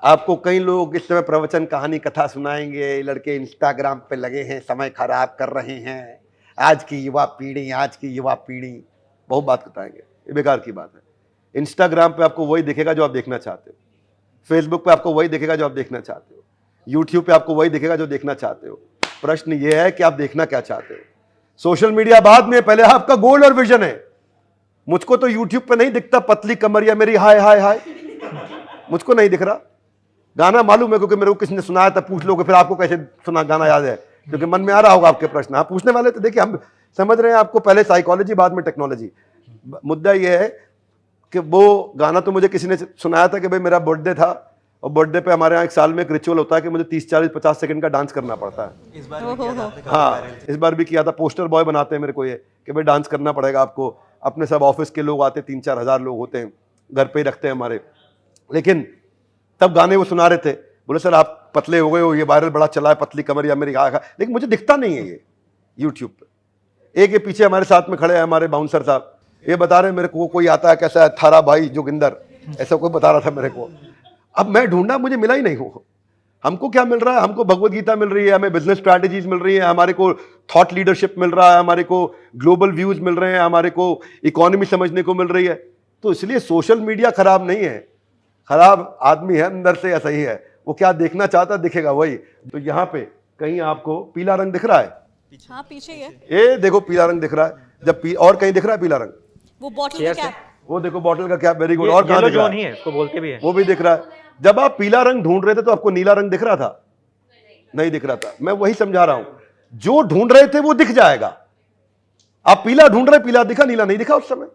आपको कई लोग इस समय प्रवचन, कहानी, कथा सुनाएंगे, लड़के इंस्टाग्राम पे लगे हैं, समय खराब कर रहे हैं, आज की युवा पीढ़ी, बहुत बात बताएंगे, ये बेकार की बात है। इंस्टाग्राम पे आपको वही दिखेगा जो आप देखना चाहते हो, फेसबुक पे आपको वही दिखेगा जो आप देखना चाहते हो, यूट्यूब पे आपको वही दिखेगा जो देखना चाहते हो। प्रश्न ये है कि आप देखना क्या चाहते हो। सोशल मीडिया बाद में, पहले आपका गोल और विजन है। मुझको तो यूट्यूब पे नहीं दिखता पतली कमरिया मेरी, हाय हाय हाय, मुझको नहीं दिख रहा। गाना मालूम है क्योंकि मेरे को किसी ने सुनाया था, पूछ लोगे, फिर आपको कैसे सुना, गाना याद है? क्योंकि मन में आ रहा होगा आपके प्रश्न, आप पूछने वाले। तो देखिए, हम समझ रहे हैं आपको, पहले साइकोलॉजी बाद में टेक्नोलॉजी। मुद्दा यह है कि वो गाना तो मुझे किसी ने सुनाया था कि भाई मेरा बर्थडे था, और बर्थडे पे हमारे यहाँ एक साल में एक रिचुअल होता है कि मुझे 30, 40, 50 सेकंड का डांस करना पड़ता है। इस बार भी किया था आपने, काफी हाँ, वायरल थे। इस बार भी किया था। पोस्टर बॉय बनाते हैं मेरे को ये कि भाई डांस करना पड़ेगा आपको। अपने सब ऑफिस के लोग आते, 3-4 हज़ार लोग होते हैं, घर पे ही रखते हैं हमारे। लेकिन तब गाने वो सुना रहे थे, बोले सर आप पतले हो गए हो, ये वायरल बड़ा चला है, पतली कमर या मेरी आँख। लेकिन मुझे दिखता नहीं है ये यूट्यूब पे। एक ये पीछे हमारे साथ में खड़े हैं हमारे बाउंसर साहब, ये बता रहे हैं मेरे को, कोई आता है कैसा है थारा भाई जोगिंदर, ऐसा कोई बता रहा था मेरे को। अब मैं ढूंढा, मुझे मिला ही नहीं हो। हमको क्या मिल रहा है? हमको भगवत गीता मिल रही है, हमें बिजनेस स्ट्रैटेजीज मिल रही है, हमारे को थॉट लीडरशिप मिल रहा है, हमारे को ग्लोबल व्यूज मिल रहे हैं, हमारे को इकोनॉमी समझने को मिल रही है। तो इसलिए सोशल मीडिया खराब नहीं है, खराब आदमी है अंदर से, ऐसा ही है। वो क्या देखना चाहता दिखेगा वही। तो यहाँ पे कहीं आपको पीला रंग दिख रहा है? हाँ, पीछे ही है ये देखो पीला रंग दिख रहा है। जब और कहीं दिख रहा है पीला रंग? वो बॉटल का कैप। वो देखो बॉटल का कैप, वेरी गुड। और कहाँ येलो दिख रहा जोन है? ही है, इसको बोलते भी है। वो भी दिख रहा है। जब आप पीला रंग ढूंढ रहे थे तो आपको नीला रंग दिख रहा था? नहीं दिख रहा था। मैं वही समझा रहा हूं, जो ढूंढ रहे थे वो दिख जाएगा। आप पीला ढूंढ रहे, पीला दिखा, नीला नहीं दिखा उस समय।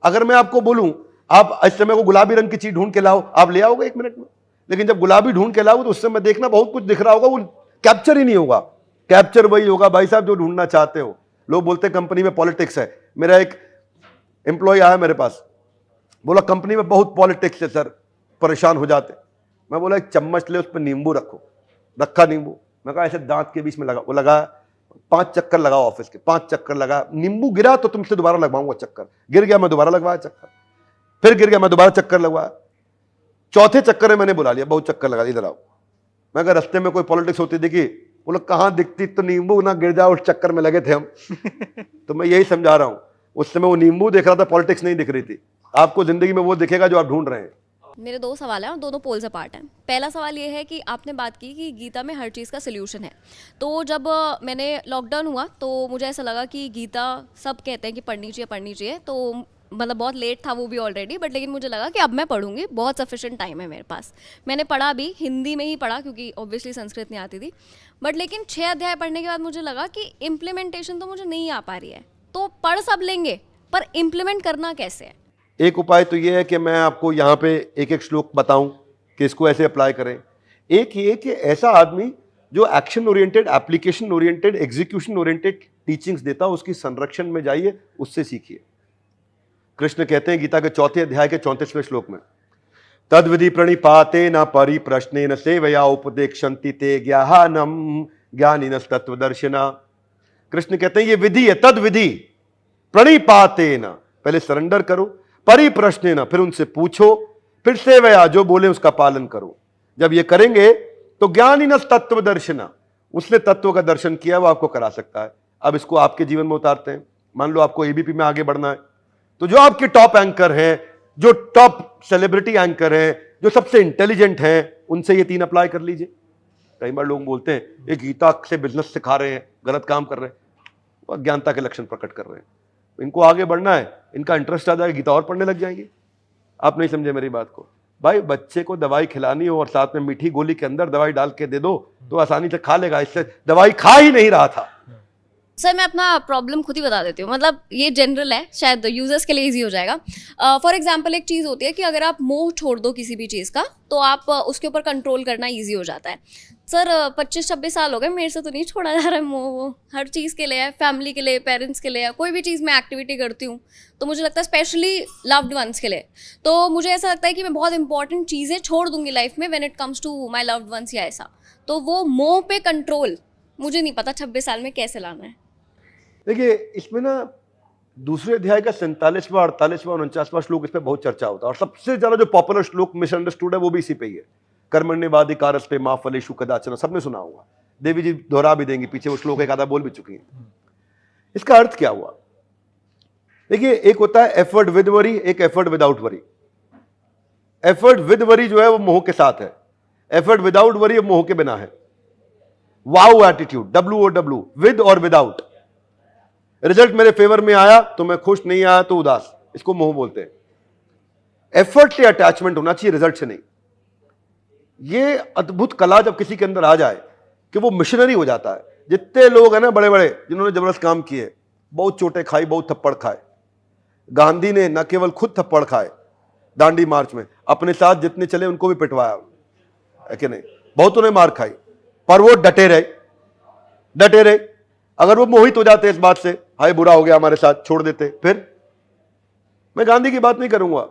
अगर मैं आपको बोलूं आप इस समय को गुलाबी रंग की चीज ढूंढ के लाओ, आप ले आओगे 1 मिनट में। लेकिन जब गुलाबी ढूंढ के लाओ तो उस समय देखना बहुत कुछ दिख रहा होगा, वो कैप्चर ही नहीं होगा। कैप्चर वही होगा भाई साहब जो ढूंढना चाहते हो। लोग बोलते हैं कंपनी में पॉलिटिक्स है। मेरा एक एम्प्लॉय आया मेरे पास, बोला कंपनी में बहुत पॉलिटिक्स है सर, परेशान हो जाते। मैं बोला एक चम्मच ले, उस पर नींबू रखो। रखा नींबू, मैं कहा ऐसे दांत के बीच में लगा। वो लगा, 5 चक्कर लगाओ ऑफिस के, 5 चक्कर लगा। नींबू गिरा तो तुमसे दोबारा लगवाऊंगा चक्कर। गिर गया, मैं दोबारा लगवाया चक्कर। फिर गिर गया, मैं दोबारा चक्कर लगवाया। चौथे चक्कर में मैंने बुला लिया, बहुत चक्कर लगा, इधर आओ। मैं कहा रास्ते में कोई पॉलिटिक्स होती देखी? बोला कहाँ दिखती, तो नींबू ना गिर जाओ, उस चक्कर में लगे थे हम। तो मैं यही समझा रहा हूं, उस समय वो नींबू देख रहा था, पॉलिटिक्स नहीं दिख रही थी। आपको जिंदगी में वो दिखेगा जो आप ढूंढ रहे हैं। मेरे 2 सवाल हैं और दोनों पोल्स अपार्ट हैं। पहला सवाल ये है कि आपने बात की कि गीता में हर चीज़ का सल्यूशन है। तो जब मैंने लॉकडाउन हुआ तो मुझे ऐसा लगा कि गीता सब कहते हैं कि पढ़नी चाहिए, तो मतलब बहुत लेट था वो भी ऑलरेडी, बट लेकिन मुझे लगा कि अब मैं पढ़ूंगी, बहुत सफिशिएंट टाइम है मेरे पास। मैंने पढ़ा भी, हिंदी में ही पढ़ा क्योंकि ऑब्वियसली संस्कृत नहीं आती थी। बट लेकिन 6 अध्याय पढ़ने के बाद मुझे लगा कि इम्प्लीमेंटेशन तो मुझे नहीं आ पा रही है। तो पढ़ सब लेंगे, पर इम्प्लीमेंट करना कैसे है? एक उपाय तो ये है कि मैं आपको यहाँ पे एक एक श्लोक बताऊं कि इसको ऐसे अप्लाई करें। एक ये कि ऐसा आदमी जो action oriented, application oriented, execution oriented teachings देता हो, उसकी संरक्षण में जाइए, उससे सीखिए। कृष्ण कहते हैं गीता के 4थे अध्याय के 34वें श्लोक में, तद्विधि प्रणिपाते न परिप्रश्ने न सेवया उपदेक्षन्ति ते ज्ञानम ज्ञानिनस तत्वदर्शिना। कृष्ण कहते हैं ये विधि है, तद विधि प्रणिपाते न, पहले सरेंडर करो, परिप्रश्ने न, फिर उनसे पूछो, फिर सेवया जो बोले उसका पालन करो। जब ये करेंगे तो ज्ञानिनस तत्वदर्शिना, उसने तत्व का दर्शन किया वो आपको करा सकता है। अब इसको आपके जीवन में उतारते हैं। मान लो आपको एबीपी में आगे बढ़ना है, तो जो आपके टॉप एंकर हैं, जो टॉप सेलिब्रिटी एंकर हैं, जो सबसे इंटेलिजेंट हैं, उनसे ये 3 अप्लाई कर लीजिए। कई बार लोग बोलते हैं ये गीता से बिजनेस सिखा रहे हैं, गलत काम कर रहे हैं, वो अज्ञानता के लक्षण प्रकट कर रहे हैं। इनको आगे बढ़ना है, इनका इंटरेस्ट आ जाएगा, गीता और पढ़ने लग जाएंगे। आप नहीं समझे मेरी बात को। भाई बच्चे को दवाई खिलानी हो और साथ में मीठी गोली के अंदर दवाई डाल के दे दो तो आसानी से खा लेगा, इससे दवाई खा ही नहीं रहा था। सर मैं अपना प्रॉब्लम खुद ही बता देती हूँ, मतलब ये जनरल है, शायद यूजर्स के लिए इजी हो जाएगा। फॉर एग्जांपल एक चीज़ होती है कि अगर आप मोह छोड़ दो किसी भी चीज़ का तो आप उसके ऊपर कंट्रोल करना इजी हो जाता है। सर 25-26 साल हो गए, मेरे से तो नहीं छोड़ा जा रहा है मोह। वो हर चीज़ के लिए है, फैमिली के लिए, पेरेंट्स के लिए, कोई भी चीज़ मैं एक्टिविटी करती हूँ तो मुझे लगता है स्पेशली लव्ड वंस के लिए, तो मुझे ऐसा लगता है कि मैं बहुत इंपॉर्टेंट चीज़ें छोड़ दूंगी लाइफ में when it comes to my loved ones या ऐसा। तो वो मोह पे कंट्रोल मुझे नहीं पता 26 साल में कैसे लाना है। देखिए इसमें ना दूसरे अध्याय का 47वां 48वां 49वां श्लोक, इस पे बहुत चर्चा होता है और सबसे ज्यादा जो पॉपुलर श्लोक मिसअंडरस्टूड है वो भी इसी पे ही है। कर्मण्येवाधिकारस्ते मा फलेषु कदाचन, सबने सुना होगा, देवी जी दोहरा भी देंगी, पीछे वो श्लोक एक आधा बोल भी चुकी हैं। इसका अर्थ क्या हुआ? देखिए एक होता है एफर्ट विद वरी, एक effort without worry. Effort with worry जो है वो मोह के साथ है, एफर्ट विदाउट वरी मोह के बिना है। वाओ एटीट्यूड, WOW, विद और विदाउट। रिजल्ट मेरे फेवर में आया तो मैं खुश, नहीं आया तो उदास, इसको मोह बोलते हैं। एफर्ट से अटैचमेंट होना चाहिए, रिजल्ट से नहीं। ये अद्भुत कला जब किसी के अंदर आ जाए कि वो मिशनरी हो जाता है। जितने लोग हैं ना बड़े बड़े जिन्होंने जबरदस्त काम किए, बहुत चोटें खाई, बहुत थप्पड़ खाए। गांधी ने न केवल खुद थप्पड़ खाए दांडी मार्च में, अपने साथ जितने चले उनको भी पिटवाया, है कि नहीं? बहुतों ने मार खाई, पर वो डटे रहे, डटे रहे। अगर वो मोहित हो जाते इस बात से, हाय बुरा हो गया हमारे साथ, छोड़ देते, फिर मैं गांधी की बात नहीं करूंगा।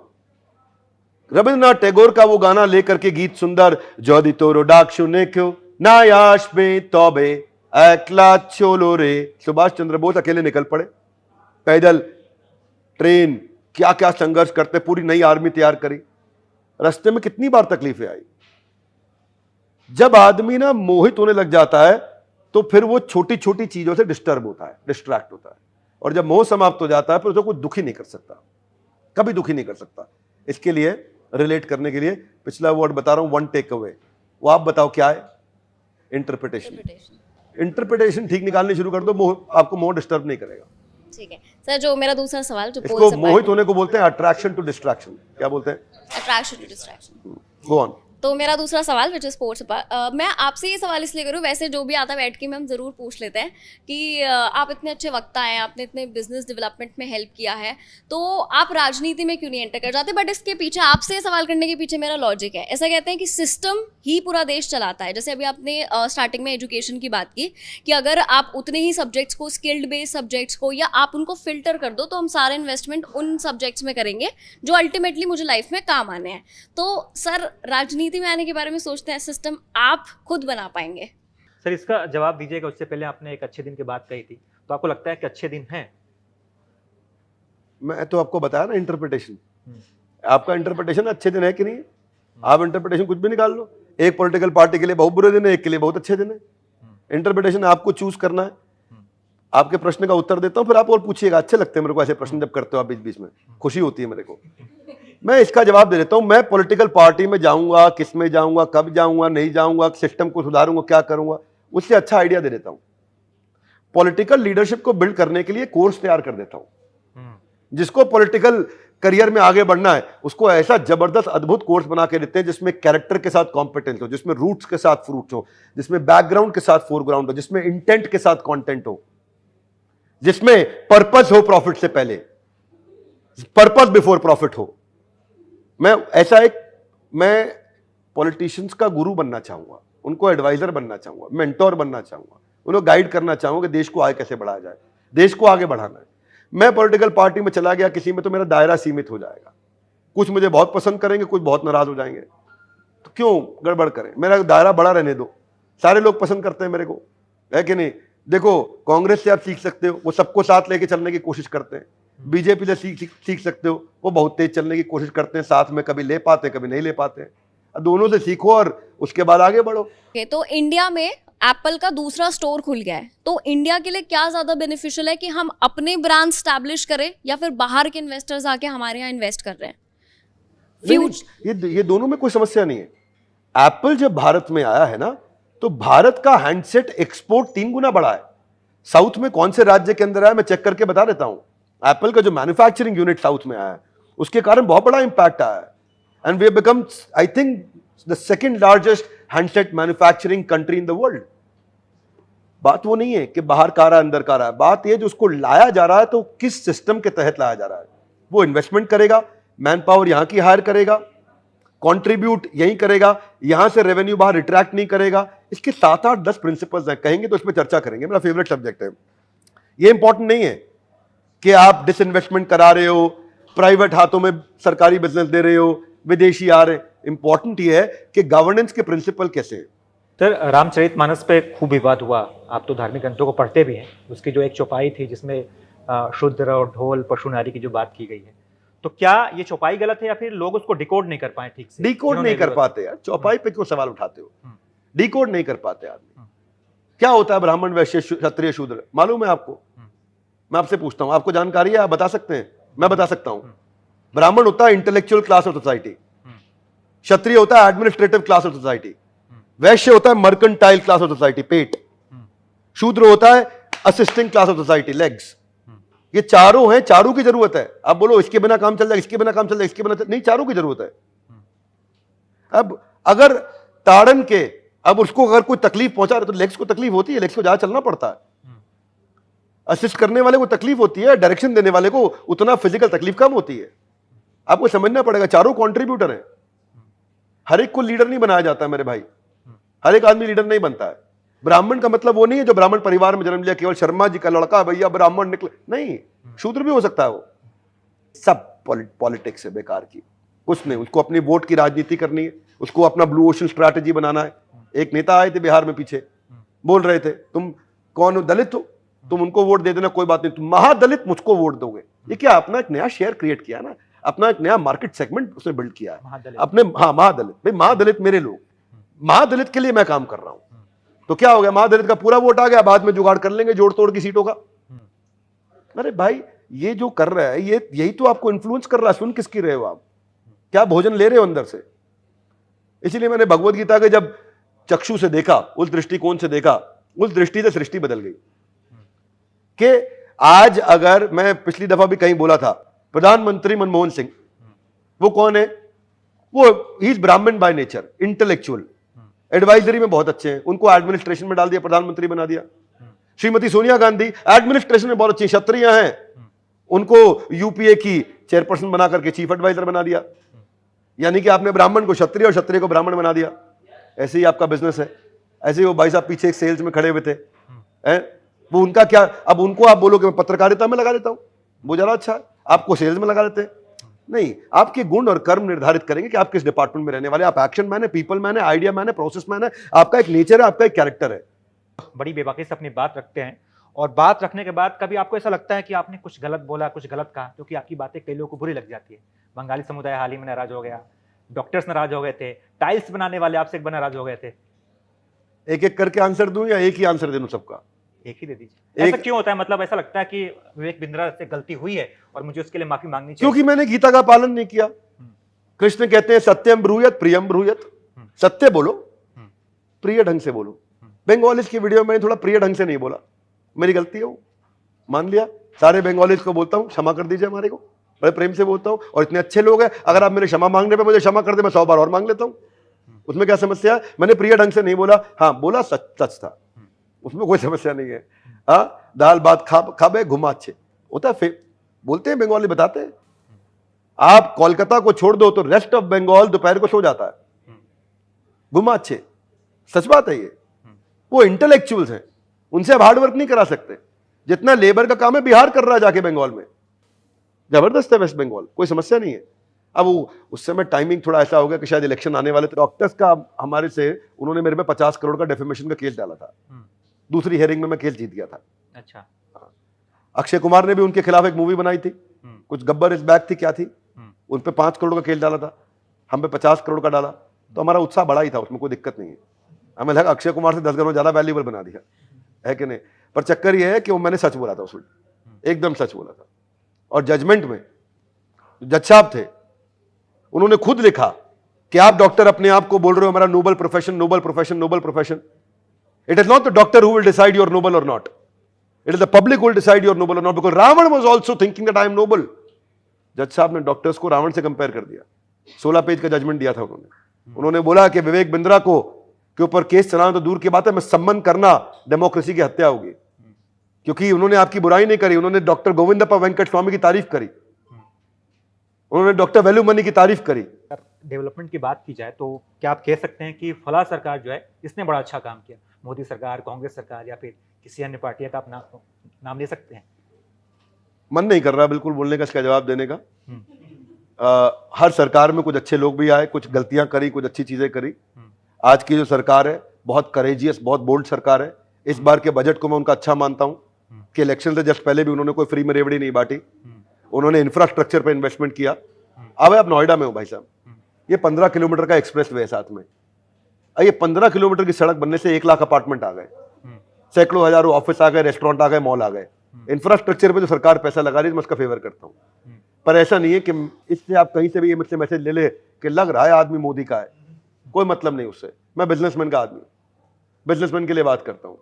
रविंद्रनाथ टैगोर का वो गाना लेकर के गीत सुंदर, जोदी तोरो डाक शुने क्यों नायाश में तौबे एकला चोलो रे। सुभाष चंद्र बोस अकेले निकल पड़े, पैदल, ट्रेन, क्या क्या संघर्ष करते, पूरी नई आर्मी तैयार करी। रास्ते में कितनी बार तकलीफें आई। जब आदमी ना मोहित होने लग जाता है तो फिर वो छोटी छोटी चीजों से डिस्टर्ब होता है, डिस्ट्रैक्ट होता है, और जब मोह समाप्त हो जाता है फिर उसको कोई दुखी नहीं कर सकता, कभी दुखी नहीं कर सकता। इसके लिए रिलेट करने के लिए पिछला वर्ड बता रहा हूं, वन टेक अवे, वो आप बताओ क्या है? इंटरप्रिटेशन। इंटरप्रिटेशन ठीक निकालनी शुरू कर दो, मोह आपको मोह डिस्टर्ब नहीं करेगा। ठीक है सर, जो मेरा दूसरा सवाल जो इसको मोहित होने को बोलते हैं अट्रैक्शन टू डिस्ट्रैक्शन। क्या बोलते हैं? Attraction to distraction. Go on. तो मेरा दूसरा सवाल विच इज स्पोर्ट्स, मैं आपसे ये सवाल इसलिए करूँ, वैसे जो भी आता बैठ के में हम ज़रूर पूछ लेते हैं कि आप इतने अच्छे वक्ता हैं, आपने इतने बिजनेस डेवलपमेंट में हेल्प किया है, तो आप राजनीति में क्यों नहीं एंटर कर जाते? बट इसके पीछे आपसे ये सवाल करने के पीछे मेरा लॉजिक है। ऐसा कहते हैं कि सिस्टम ही पूरा देश चलाता है। जैसे अभी आपने स्टार्टिंग में एजुकेशन की बात की कि अगर आप उतने ही सब्जेक्ट्स को, स्किल्ड बेस्ड सब्जेक्ट्स को, या आप उनको फिल्टर कर दो तो हम सारे इन्वेस्टमेंट उन सब्जेक्ट्स में करेंगे जो अल्टीमेटली मुझे लाइफ में काम आने हैं। तो सर राजनीति में आने के बारे में सोचते हैं सिस्टम आप खुद बना पाएंगे? सर इसका जवाब दीजिएगा। उससे पहले आपने एक अच्छे दिन की बात कही थी, तो आपको लगता है कि अच्छे दिन हैं? मैं तो आपको बताया ना इंटरप्रिटेशन। आपका इंटरप्रिटेशन अच्छे दिन है कि नहीं है? आप इंटरप्रिटेशन कुछ भी निकाल लो। एक पॉलिटिकल पार्टी के लिए बहुत बुरे दिन है, एक के लिए बहुत अच्छे दिन है। इंटरप्रिटेशन आपको चूज करना है। आपके प्रश्न का उत्तर देता हूं, फिर आप और पूछिएगा। अच्छे लगते हैं मेरे को ऐसे प्रश्न जब करते हो आप बीच बीच में, खुशी होती है मेरे को। मैं इसका जवाब दे देता हूं। मैं पॉलिटिकल पार्टी में जाऊंगा, किस में जाऊंगा, कब जाऊंगा, नहीं जाऊंगा, सिस्टम को सुधारूंगा, क्या करूंगा, उससे अच्छा आइडिया दे देता हूं। पॉलिटिकल लीडरशिप को बिल्ड करने के लिए कोर्स तैयार कर देता हूं। जिसको पॉलिटिकल करियर में आगे बढ़ना है उसको ऐसा जबरदस्त अद्भुत कोर्स बना के देते हैं जिसमें कैरेक्टर के साथ कॉम्पिटेंस हो, जिसमें रूट्स के साथ फ्रूट्स हो, जिसमें बैकग्राउंड के साथ फोरग्राउंड हो, जिसमें इंटेंट के साथ कंटेंट हो, जिसमें पर्पस हो, प्रॉफिट से पहले, पर्पस बिफोर प्रॉफिट हो। मैं पॉलिटिशियंस का गुरु बनना चाहूंगा, उनको एडवाइजर बनना चाहूंगा, मेंटोर बनना चाहूंगा, उन्हें गाइड करना चाहूंगा कि देश को आगे कैसे बढ़ाया जाए, देश को आगे बढ़ाना है। मैं पॉलिटिकल पार्टी में चला गया किसी में तो मेरा दायरा सीमित हो जाएगा। कुछ मुझे बहुत पसंद करेंगे, कुछ बहुत नाराज हो जाएंगे। तो क्यों गड़बड़ करें, मेरा दायरा बड़ा रहने दो। सारे लोग पसंद करते हैं मेरे को, है कि नहीं? देखो कांग्रेस से आप सीख सकते हो, वो सबको साथ लेके चलने की कोशिश करते हैं। बीजेपी से सीख सकते हो, वो बहुत तेज चलने की कोशिश करते हैं, साथ में कभी ले पाते कभी नहीं ले पाते हैं। दोनों से सीखो और उसके बाद आगे बढ़ो। तो इंडिया में एप्पल का दूसरा स्टोर खुल गया है, तो इंडिया के लिए क्या ज्यादा बेनिफिशियल है कि हम अपने ब्रांड स्टैब्लिश करें या फिर बाहर के इन्वेस्टर्स आके हमारे यहाँ इन्वेस्ट कर रहे हैं? ये दोनों में कोई समस्या नहीं है। एप्पल जब भारत में आया है ना, तो भारत का हैंडसेट एक्सपोर्ट 3 गुना बढ़ा है। साउथ में कौन से राज्य के अंदर आया मैं चेक करके बता देता हूं। एप्पल का जो मैन्युफैक्चरिंग यूनिट साउथ में आया है, उसके कारण बहुत बड़ा इंपैक्ट आया है। And we have become, I think, the second largest handset manufacturing country in the world. बात वो नहीं है कि बाहर का आ रहा है अंदर का आ रहा है, बात यह जो उसको लाया जा रहा है तो किस सिस्टम के तहत लाया जा रहा है। वो इन्वेस्टमेंट करेगा, मैन पावर यहां की हायर करेगा, कंट्रीब्यूट यही करेगा, यहां से रेवेन्यू बाहर रिट्रैक्ट नहीं करेगा। इसके 7, 8, 10 प्रिंसिपल्स हैं, कहेंगे तो इसमें चर्चा करेंगे, मेरा फेवरेट सब्जेक्ट है। ये इंपॉर्टेंट नहीं है कि आप डिसइन्वेस्टमेंट करा रहे हो, प्राइवेट हाथों में सरकारी बिजनेस दे रहे हो, विदेशी आ रहे हैं। इंपॉर्टेंट ये है कि गवर्नेंस के प्रिंसिपल कैसे हैं। सर, रामचरितमानस पे खूब विवाद हुआ, आप तो धार्मिक ग्रंथों को पढ़ते भी हैं। उसकी जो एक चौपाई थी जिसमें शूद्र और ढोल पशु नारी की जो बात की गई है, तो क्या ये चौपाई गलत है या फिर लोग उसको डिकोड नहीं कर पाए ठीक से? डिकोड नहीं कर पाते यार, चौपाई पे क्यों सवाल उठाते हो? डिकोड नहीं कर पाते आदमी। क्या होता है ब्राह्मण, वैश्य, क्षत्रिय, शूद्र, मालूम है आपको? मैं आपसे पूछता हूं, आपको जानकारी है? आप बता सकते हैं? मैं बता सकता हूं। ब्राह्मण होता है इंटेलेक्चुअल क्लास ऑफ सोसाइटी, क्षत्रिय होता है एडमिनिस्ट्रेटिव क्लास ऑफ सोसाइटी, वैश्य होता है मर्केंटाइल क्लास ऑफ सोसाइटी, पेट, शूद्र होता है assisting class of society, legs. ये चारों हैं, चारों की जरूरत है। अब बोलो इसके बिना काम चल जाए, इसके बिना काम चल जाए, इसके बिना नहीं, चारों की जरूरत है। अब अगर ताड़न के, अब उसको अगर कोई तकलीफ पहुंचा रहे तो लेग्स को तकलीफ होती है, लेग्स को ज्यादा चलना पड़ता है। असिस्ट करने वाले को तकलीफ होती है, डायरेक्शन देने वाले को उतना फिजिकल तकलीफ कम होती है। आपको समझना पड़ेगा, चारों कॉन्ट्रीब्यूटर हैं। हर एक को लीडर नहीं बनाया जाता है मेरे भाई, हर एक आदमी लीडर नहीं बनता है। ब्राह्मण का मतलब वो नहीं है जो ब्राह्मण परिवार में जन्म लिया, केवल शर्मा जी का लड़का भैया ब्राह्मण निकले, नहीं, शूद्र भी हो सकता है। वो सब पॉलिटिक्स है बेकार की, कुछ नहीं। उसको अपनी वोट की राजनीति करनी है, उसको अपना ब्लू ओशन स्ट्रैटेजी बनाना है। एक नेता आए थे बिहार में पीछे, बोल रहे थे तुम कौन हो, दलित हो, तुम उनको वोट दे देना, कोई बात नहीं, तुम महादलित मुझको वोट दोगे। ये क्या, अपना एक नया शेयर क्रिएट किया ना, अपना एक नया मार्केट सेगमेंट उसने बिल्ड किया है अपने। हाँ, महादलित, भाई महादलित मेरे लोग, महादलित के लिए मैं काम कर रहा हूं। तो क्या हो गया, महादलित का पूरा वोट आ गया, बाद में जुगाड़ कर लेंगे जोड़ तोड़ की सीटों का। अरे भाई, ये जो कर रहा है, ये यही तो आपको इन्फ्लुएंस कर रहा है। सुन किसकी रहे हो आप, क्या भोजन ले रहे हो अंदर से? इसीलिए मैंने भगवत गीता के जब चक्षु से देखा, उस दृष्टिकोण से देखा, उस दृष्टि से सृष्टि बदल गई। कि आज अगर, मैं पिछली दफा भी कहीं बोला था, प्रधानमंत्री मनमोहन सिंह, वो कौन है? वो ही इज ब्राह्मण बाय नेचर, इंटेलेक्चुअल, एडवाइजरी में बहुत अच्छे हैं, उनको एडमिनिस्ट्रेशन में डाल दिया, प्रधानमंत्री बना दिया। श्रीमती सोनिया गांधी एडमिनिस्ट्रेशन में बहुत अच्छी, क्षत्रिय हैं, उनको यूपीए की चेयरपर्सन बना करके चीफ एडवाइजर बना दिया। यानी कि आपने ब्राह्मण को क्षत्रिय और क्षत्रिय को ब्राह्मण बना दिया। ऐसे ही आपका बिजनेस है। ऐसे ही वो भाई साहब पीछे एक सेल्स में खड़े हुए थे, वो उनका क्या, अब उनको आप बोलो कि मैं पत्रकारिता में लगा देता हूं, वो ज्यादा अच्छा है, आपको सेल्स में लगा देते हैं। नहीं, आपके गुण और कर्म निर्धारित करेंगे कि आप किस डिपार्टमेंट में रहने वाले। आप एक्शन मैन है, पीपल मैन है, आइडिया मैन है, प्रोसेस मैन है, आपका एक नेचर है, आपका एक कैरेक्टर है। बड़ी बेबाकी से अपनी बात रखते हैं, और बात रखने के बाद कभी आपको ऐसा लगता है कि आपने कुछ गलत बोला, कुछ गलत कहा, क्योंकि आपकी बातें कई लोगों को बुरी लग जाती है। बंगाली समुदाय हाल ही में नाराज हो गया, डॉक्टर्स नाराज हो गए थे, टाइल्स बनाने वाले आपसे एक बार नाराज हो गए थे। एक एक करके आंसर दूं या एक ही आंसर दे दूं सबका? एक ही दे दीजिए। ऐसा क्यों होता है, मतलब ऐसा लगता है कि विवेक बिंद्रा से गलती हुई है और मुझे उसके लिए माफी मांगनी चाहिए? क्योंकि मैंने गीता का पालन नहीं किया। कृष्ण कहते हैं सत्यम ब्रूयत प्रियम ब्रूयत, सत्य बोलो, प्रिय ढंग से बोलो। बंगालीज की वीडियो में मैंने थोड़ा प्रिय ढंग से नहीं बोला, मेरी गलती है, वो मान लिया। सारे बंगालीज को बोलता हूं क्षमा कर दीजिए, हमारे को बड़े प्रेम से बोलता हूं, और इतने अच्छे लोग हैं, अगर आप मेरे क्षमा मांगने पे मुझे क्षमा कर दे, मैं 100 बार और मांग लेता हूं, उसमें क्या समस्या है? मैंने प्रिय ढंग से नहीं बोला, हाँ बोला, सच था, उसमें कोई समस्या नहीं है। हाँ, दाल भात खाबे घुमा अच्छे होता है, बोलते हैं बंगाली, बताते हैं। आप कोलकाता को छोड़ दो तो रेस्ट ऑफ बंगाल दोपहर को सो जाता है, घुमा अच्छे, सच बात है ये। वो इंटेलेक्चुअल्स हैं, उनसे आप हार्डवर्क नहीं करा सकते। जितना लेबर का काम है बिहार कर रहा है जाके बंगाल में, जबरदस्त है वेस्ट बंगाल, कोई समस्या नहीं है। अब वो उस समय टाइमिंग थोड़ा ऐसा हो गया कि शायद इलेक्शन आने वाले थे। डॉक्टर्स का हमारे से उन्होंने मेरे पे 50 करोड़ का डेफेमेशन का केस डाला था। दूसरी हेयरिंग में मैं केस जीत गया था। अच्छा। अक्षय कुमार ने भी उनके खिलाफ एक मूवी बनाई थी, कुछ गब्बर इज बैक थी, क्या थी, उन पे 5 करोड़ का केस डाला था, हम पे 50 करोड़ का डाला, तो हमारा उत्साह बड़ा ही था, उसमें कोई दिक्कत नहीं है। हमें लगा अक्षय कुमार से 10 गुना ज्यादा वैल्यूबल बना दिया है कि नहीं। पर चक्कर ये है कि वो मैंने सच बोला था, उसमें एकदम सच बोला था। और जजमेंट में जज साहब थे, उन्होंने खुद लिखा कि आप डॉक्टर अपने आप को बोल रहे हो हमारा noble profession, noble profession, noble profession. It is not the doctor who will decide your noble or not, it is the public who will decide your noble or not, because Ravan was also thinking that I am noble. जज साहब ने doctors को रावण से compare कर दिया। 16 page का judgement दिया था उन्होंने बोला कि विवेक बिंद्रा को के ऊपर केस चलाना तो दूर की बात है, मैं सम्मान करना डेमोक्रेसी की हत्या होगी। क्योंकि उन्होंने आपकी बुराई नहीं करी, उन्होंने डॉक्टर गोविंदप्पा वेंकट स्वामी की तारीफ करी, उन्होंने डॉक्टर वेलुमणि की तारीफ करी। डेवलपमेंट की बात की जाए तो क्या आप कह सकते हैं कि फला सरकार जो है इसने बड़ा अच्छा काम किया, मोदी सरकार, कांग्रेस सरकार या फिर किसी अन्य पार्टी का आप नाम ले सकते हैं? मन नहीं कर रहा बिल्कुल बोलने का, इसका जवाब देने का। हर सरकार में कुछ अच्छे लोग भी आए, कुछ गलतियां करी, कुछ अच्छी चीजें करी। आज की जो सरकार है बहुत करेजियस, बहुत बोल्ड सरकार है। इस बार के बजट को मैं उनका अच्छा मानता हूं कि इलेक्शन से जस्ट पहले भी उन्होंने कोई फ्री में रेवड़ी नहीं बांटी, उन्होंने इंफ्रास्ट्रक्चर पे इन्वेस्टमेंट किया। अब आप नोएडा में हो भाई साहब, ये 15 किलोमीटर का एक्सप्रेस वे है साथ में, ये 15 किलोमीटर की सड़क बनने से 1 लाख अपार्टमेंट आ गए, सैकड़ों हजारों ऑफिस आ गए, रेस्टोरेंट आ गए, मॉल आ गए। इंफ्रास्ट्रक्चर पे जो सरकार पैसा लगा रही है मैं उसका फेवर करता हूं। पर ऐसा नहीं है कि इससे आप कहीं से भी ये मुझसे मैसेज ले ले कि लग रहा है आदमी मोदी का है, कोई मतलब नहीं उससे। मैं बिजनेसमैन का आदमी, बिजनेसमैन के लिए बात करता हूं,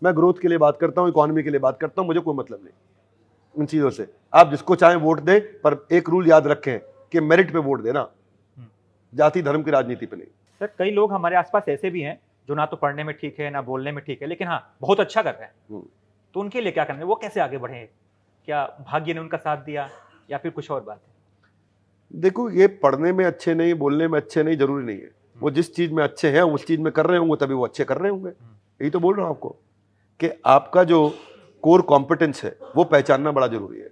मैं ग्रोथ के लिए बात करता हूं, इकोनॉमी के लिए बात करता हूं, मुझे कोई मतलब नहीं उन चीजों से। आप जिसको चाहें वोट दें, पर एक रूल याद रखें कि मेरिट पे वोट देना, जाति धर्म की राजनीति पे नहीं। सर कई लोग हमारे आसपास ऐसे भी हैं जो ना तो पढ़ने में ठीक है ना बोलने में ठीक है, लेकिन हाँ बहुत अच्छा कर रहे हैं, तो उनके लिए क्या करना है, वो कैसे आगे बढ़े? क्या भाग्य ने उनका साथ दिया या फिर कुछ और बात है? देखो, ये पढ़ने में अच्छे नहीं, बोलने में अच्छे नहीं जरूरी नहीं है। वो जिस चीज में अच्छे हैं उस चीज में कर रहे होंगे तभी वो अच्छे कर रहे होंगे। यही तो बोल रहा हूं आपको कि आपका जो कोर कॉम्पिटेंस है वो पहचानना बड़ा जरूरी है।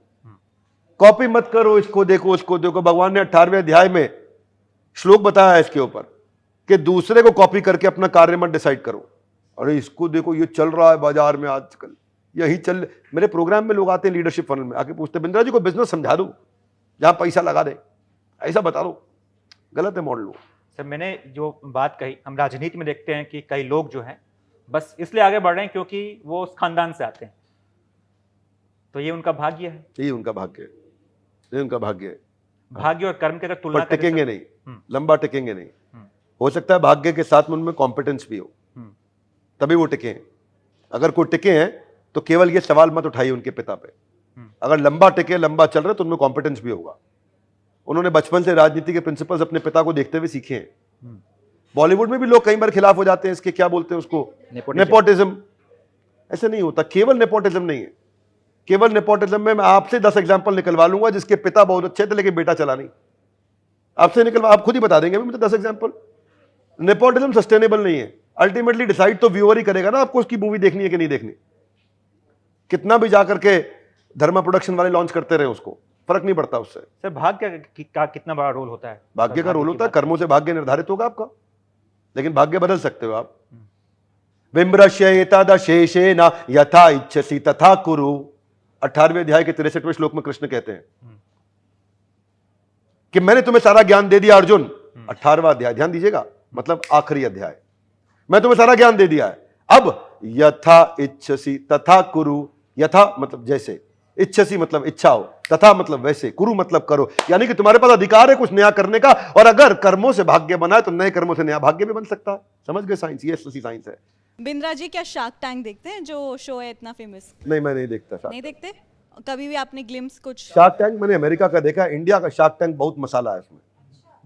कॉपी मत करो, इसको देखो उसको देखो। भगवान ने 18वें अध्याय में श्लोक बताया है इसके ऊपर कि दूसरे को कॉपी करके अपना कार्य मत डिसाइड करो। अरे इसको देखो, ये चल रहा है बाजार में आजकल, यही चल। मेरे प्रोग्राम में लोग आते हैं लीडरशिप फनल में, आके पूछते बिंद्रा जी को बिजनेस समझा दो जहां पैसा लगा दे, ऐसा बता दो। गलत है मॉडल वो। सर मैंने जो बात कही, हम राजनीति में देखते हैं कि कई लोग जो हैं बस इसलिए आगे बढ़ रहे हैं क्योंकि वो उस खानदान से आते हैं, तो ये उनका भाग्य है। यही उनका भाग्य है, ये उनका भाग्य है। भाग्य और कर्म की अगर तुलना पर टिकेंगे करें नहीं, लंबा टिकेंगे नहीं। हो सकता है भाग्य के साथ में उनमें कॉम्पिटेंस भी हो, तभी वो टिके हैं। अगर कोई टिके हैं तो केवल ये सवाल मत उठाइए उनके पिता पे। अगर लंबा टिके, लंबा चल रहे तो उनमें कॉम्पिटेंस भी होगा। उन्होंने बचपन से राजनीति के प्रिंसिपल्स अपने पिता को देखते हुए सीखे हैं। बॉलीवुड में भी लोग कई बार खिलाफ हो जाते हैं इसके, क्या बोलते हैं उसको, नेपोटिज्म। ऐसा नहीं होता, केवल नेपोटिज्म नहीं है। केवल नेपोटिज्म में मैं आपसे 10 एग्जांपल निकलवा लूंगा जिसके पिता बहुत अच्छे थे लेकिन बेटा चला नहीं। आपसे निकलवा, आप खुद ही बता देंगे मुझे 10 एग्जांपल। नेपोटिज्म सस्टेनेबल नहीं है। अल्टीमेटली डिसाइड तो व्यूअर ही करेगा ना आपको उसकी मूवी देखनी है कि नहीं देखनी। कितना भी जाकर के धर्मा प्रोडक्शन वाले लॉन्च करते रहे, उसको फर्क नहीं पड़ता उससे। सर भाग्य का कितना बड़ा रोल होता है? भाग्य का रोल होता है, कर्मों से भाग्य निर्धारित होगा आपका, लेकिन भाग्य बदल सकते हो आप। विम्रश्येतदशेषेण यथा इच्छसि तथा कुरु, 18वें अध्याय के 63वें श्लोक में कृष्ण कहते हैं कि मैंने तुम्हें सारा ज्ञान दे दिया अर्जुन। 18वां अध्याय, ध्यान दीजिएगा, मतलब आखिरी अध्याय। मैं तुम्हें सारा ज्ञान दे दिया है, अब यथा इच्छसि तथा कुरु। यथा मतलब जैसे, इच्छसी मतलब इच्छा हो, तथा मतलब वैसे, कुरु मतलब करो। यानी कि तुम्हारे पास अधिकार है कुछ नया करने का, और अगर कर्मों से भाग्य बना है तो नए कर्मों से नया भाग्य भी बन सकता है। समझ गए साइंस? ये साइंस है। बिंद्रा जी क्या शार्क टैंक देखते हैं, जो शो है इतना फेमस? नहीं, मैं नहीं देखता शार्क। नहीं देखते? कभी भी आपने ग्लिम्स कुछ? शार्क टैंक मैंने अमेरिका का देखा, इंडिया का शार्क टैंक बहुत मसाला है उसमें,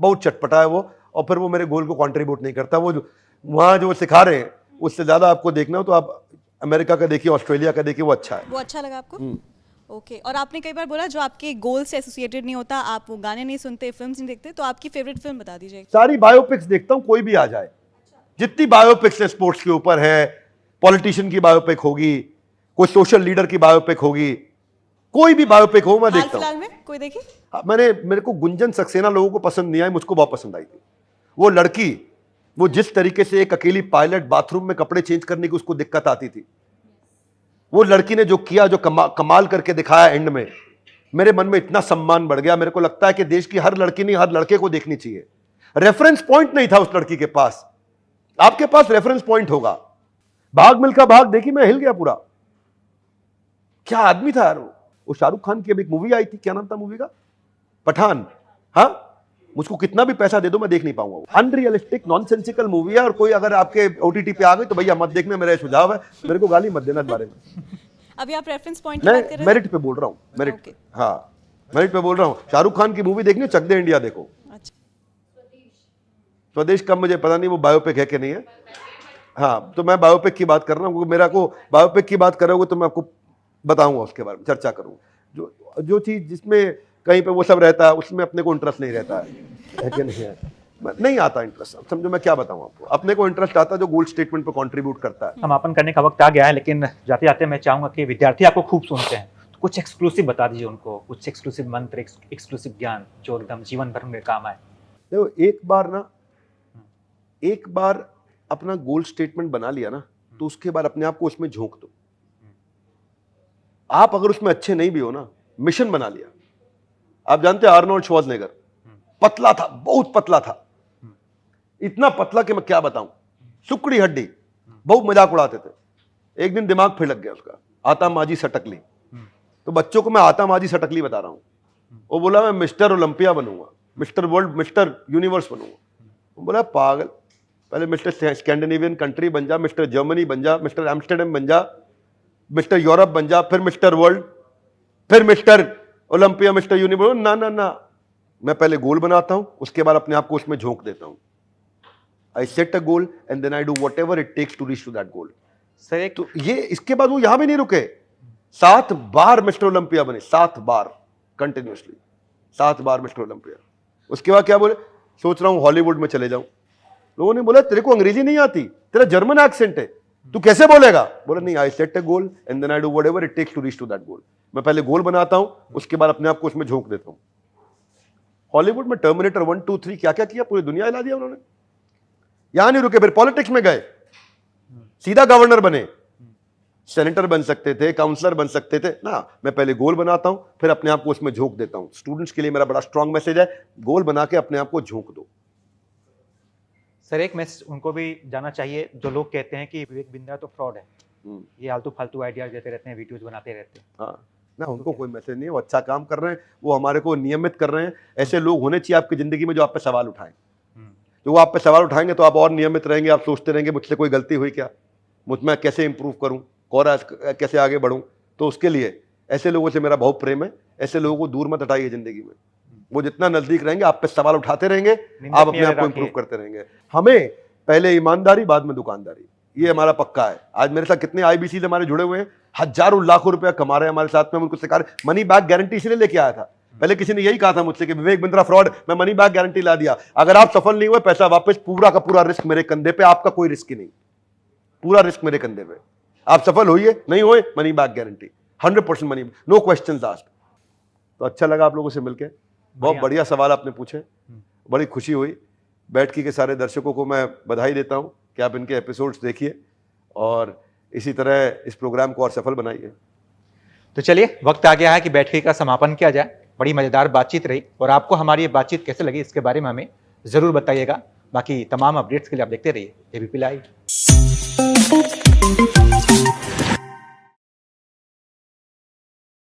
बहुत चटपटा है वो, और फिर वो मेरे गोल को कंट्रीब्यूट नहीं करता। वो जो वहाँ जो सिखा रहे हैं उससे ज्यादा आपको देखना हो तो आप अमेरिका का देखिए, ऑस्ट्रेलिया का देखिए, वो अच्छा है। वो अच्छा लगा आपको? ओके। और आपने कई बार बोला जो आपके गोल से एसोसिएटेड नहीं होता, आप वो गाने नहीं सुनते, फिल्म्स नहीं देखते, तो आपकी फेवरेट फिल्म बता दीजिए। सारी बायोपिक्स देखता हूँ, कोई भी आ जाए। जितनी बायोपिक्स स्पोर्ट्स के ऊपर है, पॉलिटिशियन की बायोपिक होगी, कोई सोशल लीडर की बायोपिक होगी, कोई भी बायोपिक हो मैं हाल देखता हूँ। फिलहाल में कोई देखी? मेरे को गुंजन सक्सेना लोगों को पसंद नहीं आई, मुझको बहुत पसंद आई थी। वो लड़की, वो जिस तरीके से एक अकेली पायलट बाथरूम में कपड़े चेंज करने की उसको दिक्कत आती थी, वो लड़की ने जो किया, जो कमाल करके दिखाया एंड में, मेरे मन में इतना सम्मान बढ़ गया। मेरे को लगता है कि देश की हर लड़की नहीं, हर लड़के को देखनी चाहिए। रेफरेंस पॉइंट नहीं था उस लड़की के पास, आपके पास रेफरेंस पॉइंट होगा। भाग मिल्खा भाग देखी, मैं हिल गया पूरा। क्या आदमी था यार वो शाहरुख खान की अभी एक मूवी आई थी, क्या नाम था मूवी का? पठान। हाँ, मुझको कितना भी पैसा दे दो मैं देख नहीं पाऊंगा। अनरियलिस्टिक नॉनसेंसिकल मूवी है, और कोई अगर आपके ओटीटी पे आ गई तो भैया मत देखना, मेरा सुझाव है। मेरे को गाली मत देना इस बारे में। अभी आप रेफरेंस पॉइंट की बात कर रहे मैं थे? मेरिट पे बोल रहा हूँ, मेरिट। Okay. हाँ, मेरिट पे बोल रहा हूँ। शाहरुख खान की मूवी देखनी है, चक दे इंडिया देखो। अच्छा, स्वदेश का मुझे पता नहीं वो बायोपिक है कि नहीं है। हाँ, तो मैं बायोपिक की बात कर रहा हूँ, क्योंकि मेरा को बायोपिक की बात करोगे तो मैं आपको बताऊंगा, उसके बारे में चर्चा करूंगा। जो चीज जिसमें कहीं पे वो सब रहता है, उसमें अपने को इंटरेस्ट नहीं रहता है कि नहीं है? नहीं आता इंटरेस्ट। समझो मैं क्या बताऊं आपको, अपने को इंटरेस्ट आता है जो गोल्ड स्टेटमेंट पे कंट्रीब्यूट करता है। समापन करने का वक्त आ गया है, लेकिन जाते जाते मैं चाहूंगा कि विद्यार्थी आपको खूब सुनते हैं, तो कुछ एक्सक्लूसिव बता दीजिए उनको, कुछ एक्सक्लूसिव मंत्र, एक्सक्लूसिव ज्ञान जो एकदम जीवन भर में काम आए। देखो, एक बार अपना गोल्ड स्टेटमेंट बना लिया ना, तो उसके बाद अपने आप को उसमें झोंक दो। आप अगर उसमें अच्छे नहीं भी हो ना, मिशन बना लिया। आप जानते हैं आर्नोल्ड श्वार्ज़नेगर पतला था, बहुत पतला था, इतना पतला कि मैं क्या बताऊं, सुकड़ी हड्डी, बहुत मजाक उड़ाते थे। एक दिन दिमाग फिर लग गया उसका, आता माजी सटकली। तो बच्चों को मैं आता माजी सटकली बता रहा हूं। वो बोला मैं मिस्टर ओलंपिया बनूंगा, मिस्टर वर्ल्ड, मिस्टर यूनिवर्स बनूंगा। वो बोला पागल, पहले मिस्टर स्कैंडिनेवियन कंट्री बन जा, मिस्टर जर्मनी बन जा, मिस्टर एम्स्टर्डम बन जा, मिस्टर यूरोप बन जा, फिर मिस्टर वर्ल्ड, फिर मिस्टर ओलंपिया, मिस्टर यूनिवर्स। ना ना ना, मैं पहले गोल बनाता हूं, उसके बाद अपने आप को उसमें झोंक देता हूं। I set a goal and then I do whatever it takes to reach to that goal. Sir एक तो ये इसके बाद वो यहां भी नहीं रुके, 7 बार मिस्टर ओलंपिया बने, 7 बार कंटिन्यूसली, 7 बार मिस्टर ओलंपिया। उसके बाद क्या बोले, सोच रहा हूं हॉलीवुड में चले जाऊं। लोगों ने बोला तेरे को अंग्रेजी नहीं आती, तेरा जर्मन एक्सेंट है, तू कैसे बोलेगा? बोला नहीं, I set a goal and then I do whatever it takes to reach to that goal. मैं पहले गोल बनाता हूं, उसके बाद अपने आप को उसमें झोंक देता हूं। हॉलीवुड में टर्मिनेटर 1, 2, 3 क्या क्या किया, पूरी दुनिया हिला दिया उन्होंने। यहां नहीं रुके, फिर पॉलिटिक्स में गए, सीधा गवर्नर बने, सेनेटर बन सकते थे, काउंसलर बन सकते थे ना। मैं पहले गोल बनाता हूं, फिर अपने आप को उसमें झोंक देता हूं। स्टूडेंट्स के लिए मेरा बड़ा स्ट्रांग मैसेज है, गोल बना के अपने आप को झोंक दो। सर एक मैसेज उनको भी जाना चाहिए जो लोग कहते हैं कि विवेक बिंद्रा तो फ्रॉड है, ये आलतू फालतू आइडियाज देते रहते हैं, वीडियोज बनाते रहते हैं। हाँ ना, उनको कोई मैसेज नहीं है, वो अच्छा काम कर रहे हैं, वो हमारे को नियमित कर रहे हैं। ऐसे लोग होने चाहिए आपकी जिंदगी में जो आप पे सवाल उठाएं। जो वो आप पे सवाल उठाएंगे तो आप और नियमित रहेंगे, आप सोचते रहेंगे मुझसे कोई गलती हुई क्या, मुझ में कैसे इंप्रूव करूं, और कैसे आगे बढ़ूं। तो उसके लिए ऐसे लोगों से मेरा बहुत प्रेम है। ऐसे लोगों को दूर मत हटाइए जिंदगी में, वो जितना नजदीक रहेंगे आप पे सवाल उठाते रहेंगे, आप अपने आप को इंप्रूव करते रहेंगे। हमें पहले ईमानदारी, बाद में दुकानदारी, ये हमारा पक्का है। आज मेरे साथ कितने आईबीसी हमारे जुड़े हुए हैं, हजारों लाखों रुपया कमा रहे हैं हमारे साथ में। हम उनको सिखा रहे, मनी बैक गारंटी इसलिए लेके आया था। पहले किसी ने यही कहा था मुझसे कि विवेक बिंद्रा फ्रॉड, मैं मनी बैक गारंटी ला दिया। अगर आप सफल नहीं हुए, पैसा वापस, पूरा का पूरा रिस्क मेरे कंधे पे, आपका कोई रिस्क ही नहीं, पूरा रिस्क मेरे कंधे पे। आप सफल होइए, नहीं हुए, money back guarantee, 100% money, no questions asked. तो अच्छा लगा आप लोगों से मिलके, बहुत बढ़िया सवाल आपने पूछे, बड़ी खुशी हुई। बैठकी के सारे दर्शकों को मैं बधाई देता हूं कि आप इनके एपिसोड्स देखिए और इसी तरह इस प्रोग्राम को और सफल बनाइए। तो चलिए वक्त आ गया है कि बैठकी का समापन किया जाए। बड़ी मजेदार बातचीत रही, और आपको हमारी ये बातचीत कैसे लगी इसके बारे में हमें जरूर बताइएगा। बाकी तमाम अपडेट्स के लिए आप देखते रहिए एबीपी लाइव।